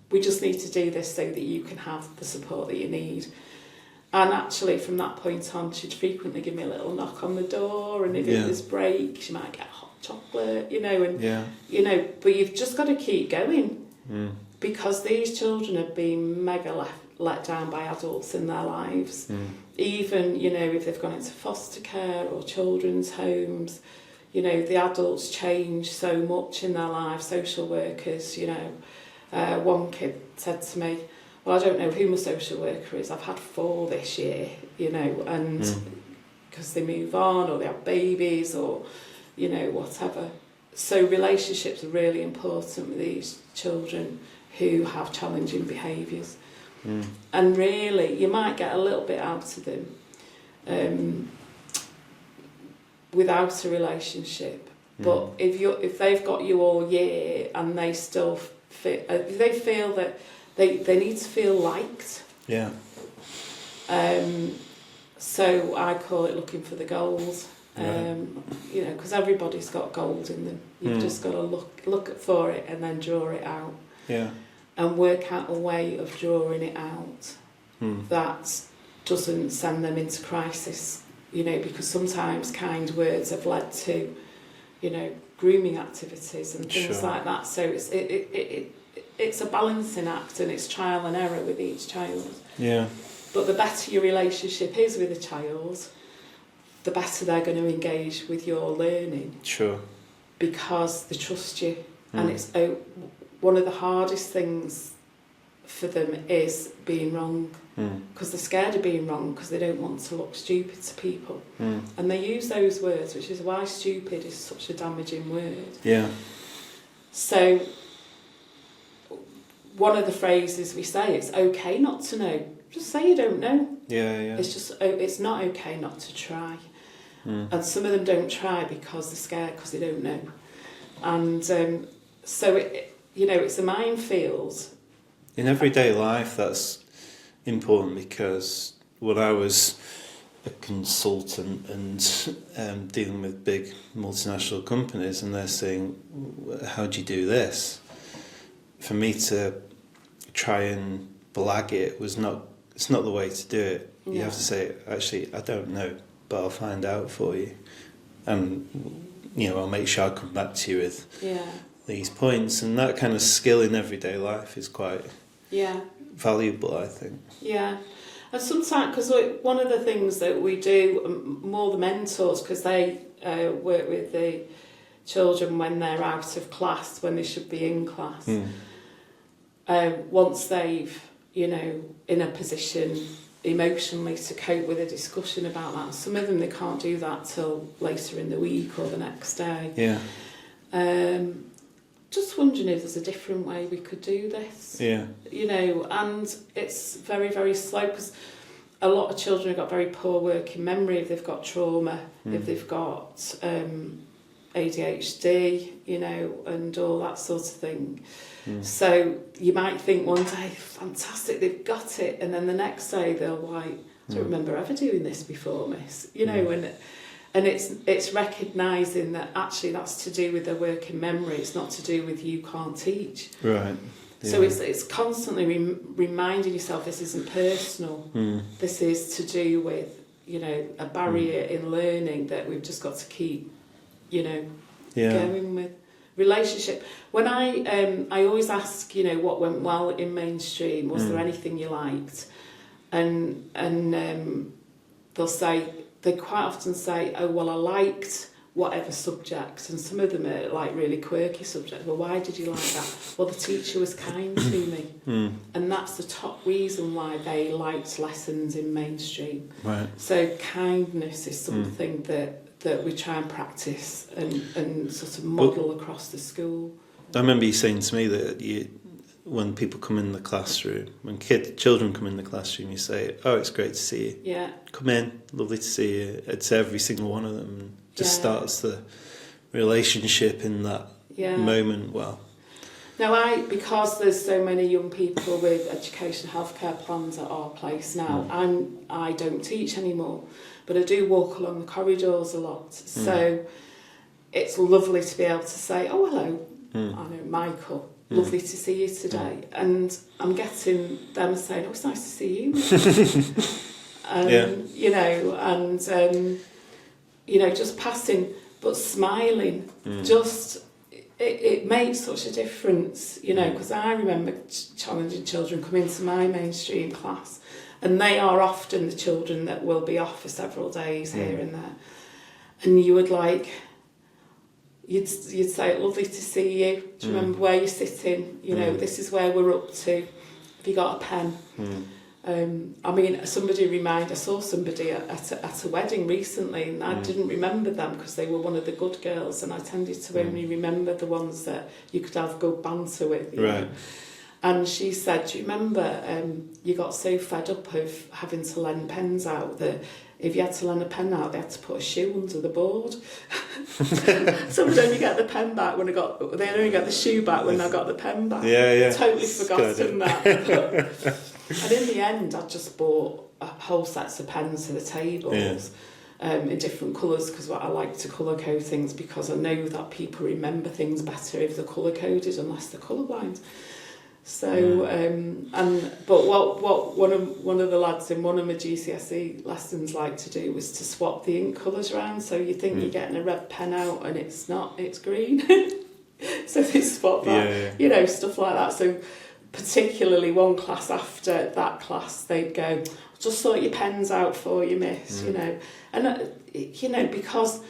We just need to do this so that you can have the support that you need. And actually, from that point on, she'd frequently give me a little knock on the door, and if it was break, she might get hot chocolate, you know, and you know. But you've just got to keep going because these children have been mega let down by adults in their lives. Even, you know, if they've gone into foster care or children's homes, you know, the adults change so much in their lives. Social workers, you know. One kid said to me, well, I don't know who my social worker is. I've had 4 this year, you know, and because they move on or they have babies or, you know, whatever. So relationships are really important with these children who have challenging behaviours. And really, you might get a little bit out of them without a relationship. But if they've got you all year and they still if they feel that they need to feel liked. Yeah. So I call it looking for the goals. You know, because everybody's got gold in them. You've just got to look for it and then draw it out. Yeah. And work out a way of drawing it out that doesn't send them into crisis. You know, because sometimes kind words have led to, you know, grooming activities and things like that. So it's a balancing act and it's trial and error with each child. Yeah. But the better your relationship is with a child, the better they're going to engage with your learning. Sure. Because they trust you. And it's one of the hardest things for them is being wrong. Because they're scared of being wrong because they don't want to look stupid to people. And they use those words, which is why stupid is such a damaging word. Yeah. So one of the phrases we say, it's okay not to know. Just say you don't know. Yeah, yeah. It's just, it's not okay not to try. And some of them don't try because they're scared because they don't know. And so, you know, it's a minefield. In everyday life, that's important because when I was a consultant and dealing with big multinational companies and they're saying, how do you do this? For me to try and blag it it's not the way to do it. No. You have to say, actually, I don't know, but I'll find out for you. And, you know, I'll make sure I come back to you with these points. And that kind of skill in everyday life is quite valuable, I think. Yeah. And sometimes, because one of the things that we do, more the mentors, because they work with the children when they're out of class, when they should be in class. Once they've, you know, in a position emotionally to cope with a discussion about that. Some of them, they can't do that till later in the week or the next day. Yeah. Just wondering if there's a different way we could do this. Yeah. You know, and it's very, very slow because a lot of children have got very poor working memory if they've got trauma, if they've got ADHD, you know, and all that sort of thing. So you might think one day, fantastic, they've got it, and then the next day they'll like, I don't remember ever doing this before, miss, you know, and it's recognising that actually that's to do with their working memory, it's not to do with you can't teach. Right. Yeah. So it's constantly reminding yourself this isn't personal, this is to do with, you know, a barrier in learning that we've just got to keep, you know, going with. Relationship. When I always ask, you know, what went well in mainstream, was there anything you liked? And they'll say, they quite often say, oh, well, I liked whatever subject, and some of them are like really quirky subjects. Well, why did you like that? Well, the teacher was kind to me. And that's the top reason why they liked lessons in mainstream. Right. So kindness is something that we try and practice and sort of model across the school. I remember you saying to me that when people come in the classroom, when children come in the classroom, you say, "Oh, it's great to see you. Yeah. Come in, lovely to see you." It's every single one of them. Just starts the relationship in that moment well. Now, because there's so many young people with education healthcare plans at our place now, I don't teach anymore, but I do walk along the corridors a lot. So it's lovely to be able to say, "Oh, hello, I know Michael. Lovely to see you today." And I'm getting them saying, "Oh, it's nice to see you." You know, and you know, just passing, but smiling, just it makes such a difference, you know, because I remember challenging children come into my mainstream class, and they are often the children that will be off for several days here and there, and you would like, you'd say, "Lovely to see you. Do you remember where you're sitting? You know, this is where we're up to. Have you got a pen?" I mean, I saw somebody at a wedding recently, and I didn't remember them because they were one of the good girls, and I tended to only remember the ones that you could have good banter with. You know? And she said, "Do you remember you got so fed up of having to lend pens out that if you had to lend a pen out, they had to put a shoe under the board?" So we'd only get the pen back when they only get the shoe back when I got the pen back. Totally forgotten that. And in the end, I just bought whole sets of pens for the tables in different colours, because I like to colour code things, because I know that people remember things better if they're colour coded, unless they're colourblind. So, but what one of the lads in one of my GCSE lessons liked to do was to swap the ink colours around. So you think you're getting a red pen out, and it's not; it's green. So they swap that, you know, stuff like that. So particularly one class after that class, they'd go, "Just sort your pens out for you, miss," you know. And you know, because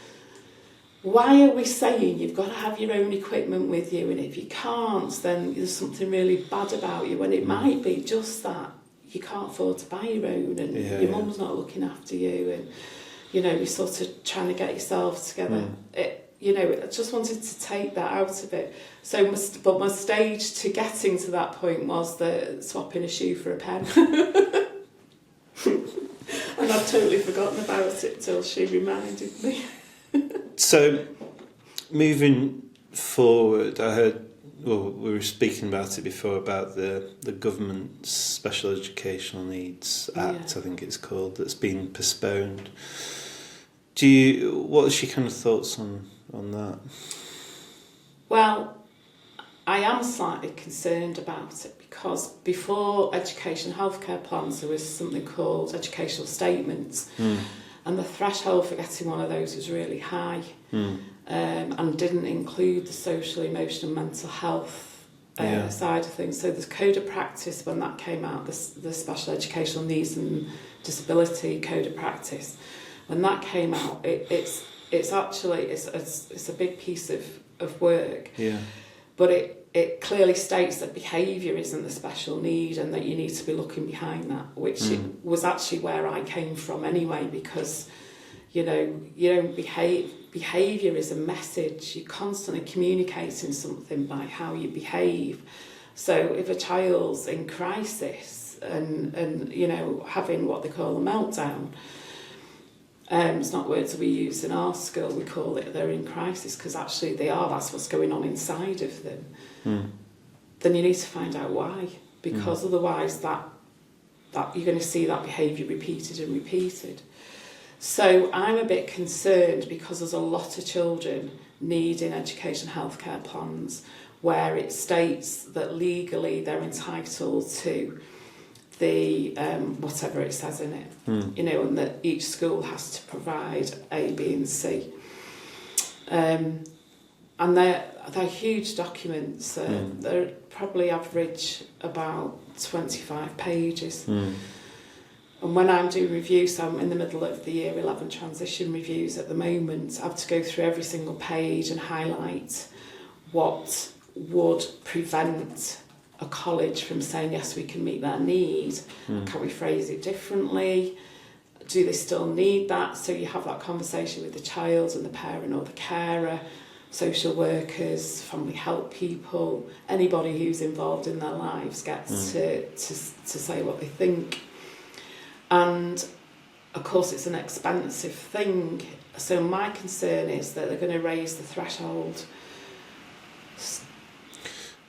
why are we saying you've got to have your own equipment with you, and if you can't, then there's something really bad about you, when it might be just that you can't afford to buy your own, and your mum's not looking after you, and you know, you're sort of trying to get yourself together. You know, I just wanted to take that out of it. So, but my stage to getting to that point was the swapping a shoe for a pen. And I'd totally forgotten about it till she reminded me. So, moving forward, I heard, well, we were speaking about it before, about the government's Special Educational Needs Act, I think it's called, that's been postponed. What's your kind of thoughts on that? Well, I am slightly concerned about it, because before education healthcare plans there was something called educational statements, and the threshold for getting one of those was really high, and didn't include the social, emotional, mental health side of things. So the code of practice, when that came out, the Special Educational Needs and Disability Code of Practice, when that came out, it's a big piece of work. But it clearly states that behaviour isn't the special need, and that you need to be looking behind that, which was actually where I came from anyway, because you know, you don't behave. Behaviour is a message. You're constantly communicating something by how you behave. So if a child's in crisis and you know, having what they call a meltdown, it's not words we use in our school, we call it they're in crisis, because actually that's what's going on inside of them. Then you need to find out why, because otherwise that you're going to see that behaviour repeated and repeated. So I'm a bit concerned, because there's a lot of children needing education healthcare plans where it states that legally they're entitled to the whatever it says in it, you know, and that each school has to provide A, B and C. And they're huge documents. They're probably average about 25 pages. And when I'm doing reviews, so I'm in the middle of the Year 11 transition reviews at the moment, I have to go through every single page and highlight what would prevent a college from saying, yes, we can meet their need. Can we phrase it differently? Do they still need that? So you have that conversation with the child and the parent or the carer. social workers, family help people, anybody who's involved in their lives gets to say what they think. And of course it's an expensive thing, so my concern is that they're going to raise the threshold.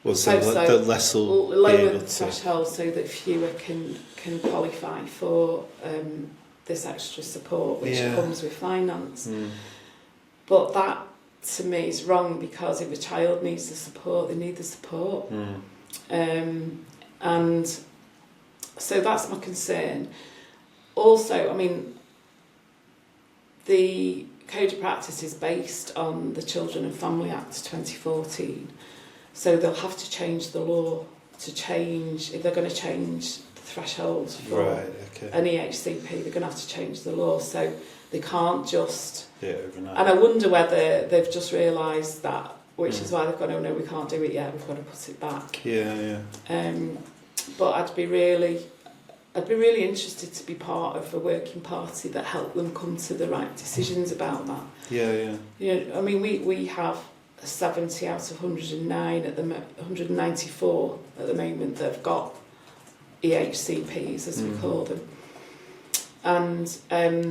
Well, so that less will lower the threshold so that fewer can qualify for this extra support which comes with finance. But that to me is wrong, because if a child needs the support, they need the support. And so that's my concern. Also, I mean, the Code of Practice is based on the Children and Family Act 2014, so they'll have to change the law to change, if they're going to change the thresholds for an EHCP, they're going to have to change the law, so they can't just... overnight. And I wonder whether they've just realised that, which is why they've gone, oh no, we can't do it yet, we've got to put it back. But I'd be really interested to be part of a working party that helped them come to the right decisions about that. You know, I mean, we have 70 out of 109 at the 194 at the moment that have got EHCPs, as we call them. And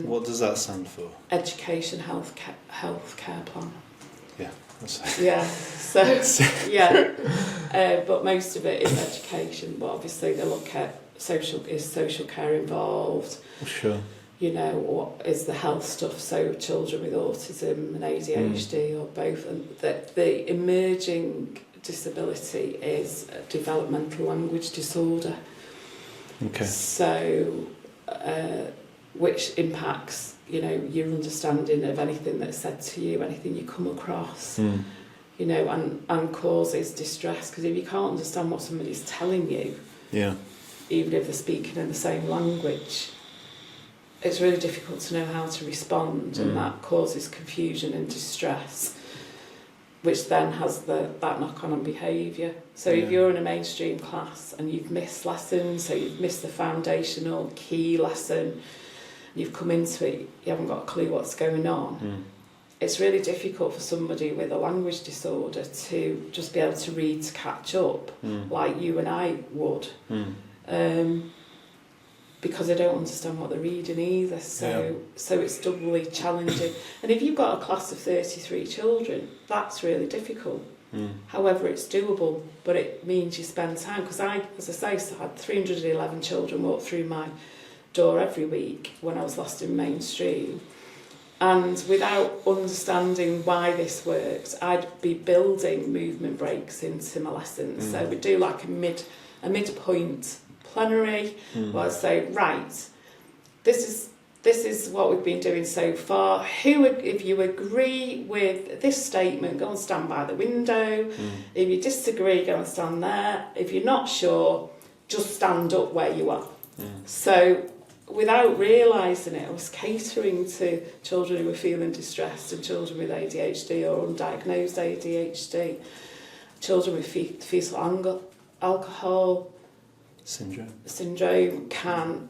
what does that stand for? Education healthcare plan. But most of it is education, but obviously they look at social care involved. Sure. You know, what is the health stuff, so children with autism and ADHD or both, and the emerging disability is a developmental language disorder. So which impacts, you know, your understanding of anything that's said to you, anything you come across, you know, and causes distress, because if you can't understand what somebody's telling you, even if they're speaking in the same language, it's really difficult to know how to respond, and that causes confusion and distress, which then has that knock-on on behaviour. So if you're in a mainstream class and you've missed lessons, so you've missed the foundational key lesson, you've come into it, you haven't got a clue what's going on, it's really difficult for somebody with a language disorder to just be able to read to catch up like you and I would. Because they don't understand what they're reading either, so it's doubly challenging. And if you've got a class of 33 children, that's really difficult. However, it's doable, but it means you spend time, because I, as I say, had 311 children walk through my door every week when I was last in mainstream, and without understanding why this works, I'd be building movement breaks into my lessons. So we'd do like a midpoint plenary, where I'd say, right, this is what we've been doing so far. If you agree with this statement, go and stand by the window. If you disagree, go and stand there. If you're not sure, just stand up where you are. So without realising it, I was catering to children who were feeling distressed, and children with ADHD or undiagnosed ADHD, children with fetal alcohol syndrome can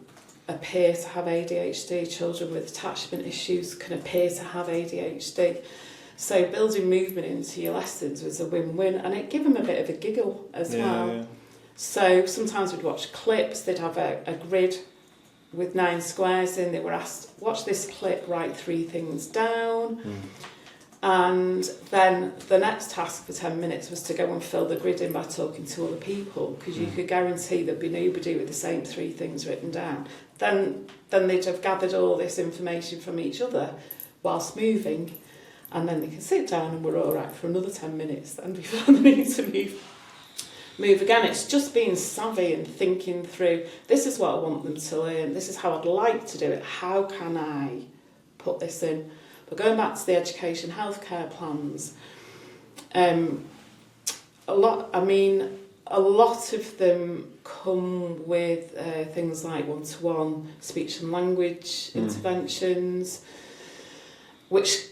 appear to have ADHD, children with attachment issues can appear to have ADHD. So building movement into your lessons was a win-win, and it gave them a bit of a giggle as well. So sometimes we'd watch clips, they'd have a grid with 9 squares in, they were asked, watch this clip, write 3 things down. And then the next task for 10 minutes was to go and fill the grid in by talking to other people, because you could guarantee there'd be nobody with the same 3 things written down. Then they'd have gathered all this information from each other whilst moving, and then they can sit down and we're all right for another 10 minutes then before they need to move again. It's just being savvy and thinking through, this is what I want them to learn, this is how I'd like to do it, how can I put this in? But going back to the education healthcare plans, a lot of them come with things like one-to-one speech and language interventions, which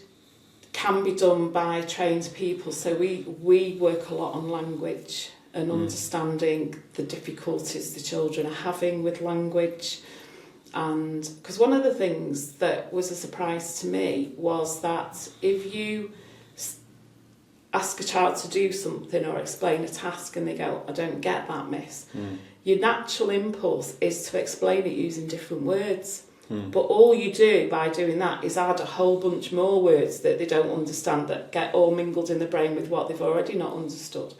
can be done by trained people. So we work a lot on language and understanding the difficulties the children are having with language. And because one of the things that was a surprise to me was that if you ask a child to do something or explain a task and they go, I don't get that, miss. Your natural impulse is to explain it using different words. But all you do by doing that is add a whole bunch more words that they don't understand, that get all mingled in the brain with what they've already not understood.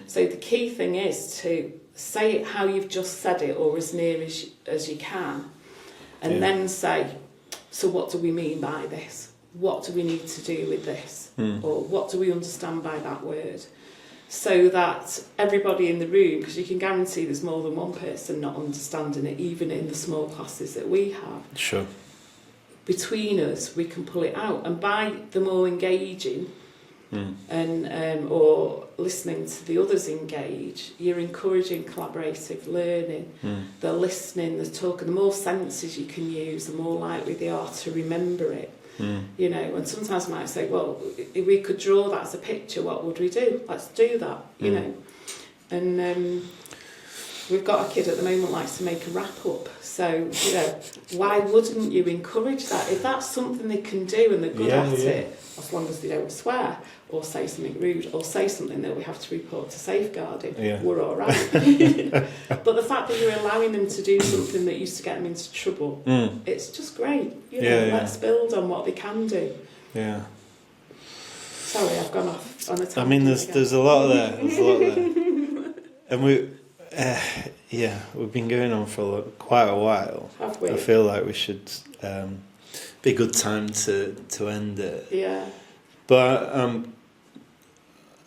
So the key thing is to say it how you've just said it, or as near as you can, and then say, so what do we mean by this? What do we need to do with this? Or what do we understand by that word? So that everybody in the room, because you can guarantee there's more than one person not understanding it, even in the small classes that we have. Sure. Between us, we can pull it out. And by them all engaging and or listening to the others engage, you're encouraging collaborative learning. They're listening, they're talking. The more senses you can use, the more likely they are to remember it. You know, and sometimes I might say, well, if we could draw that as a picture, what would we do? Let's do that, you know. And we've got a kid at the moment likes to make a wrap up. So, you know, why wouldn't you encourage that? If that's something they can do and they're good at it, as long as they don't swear or say something rude or say something that we have to report to safeguarding, we're all right. But the fact that you're allowing them to do something that used to get them into trouble, it's just great. You know, let's build on what they can do. Yeah. Sorry, I've gone off on a tangent. I mean, there's a lot there. There's a lot there. And we've been going on for quite a while. Have we? I feel like we should be a good time to end it. Yeah. But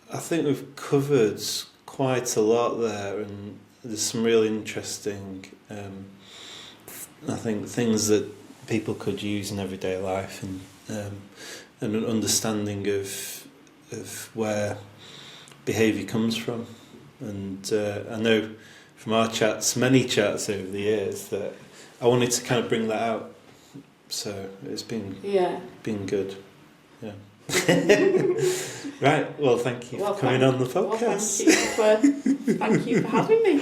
I think we've covered quite a lot there, and there's some really interesting, I think, things that people could use in everyday life, and an understanding of where behaviour comes from. And I know from our chats, many chats over the years, that I wanted to kind of bring that out. So it's been good. Yeah. Right. Well, thank you for coming on the podcast. Thank you for having me.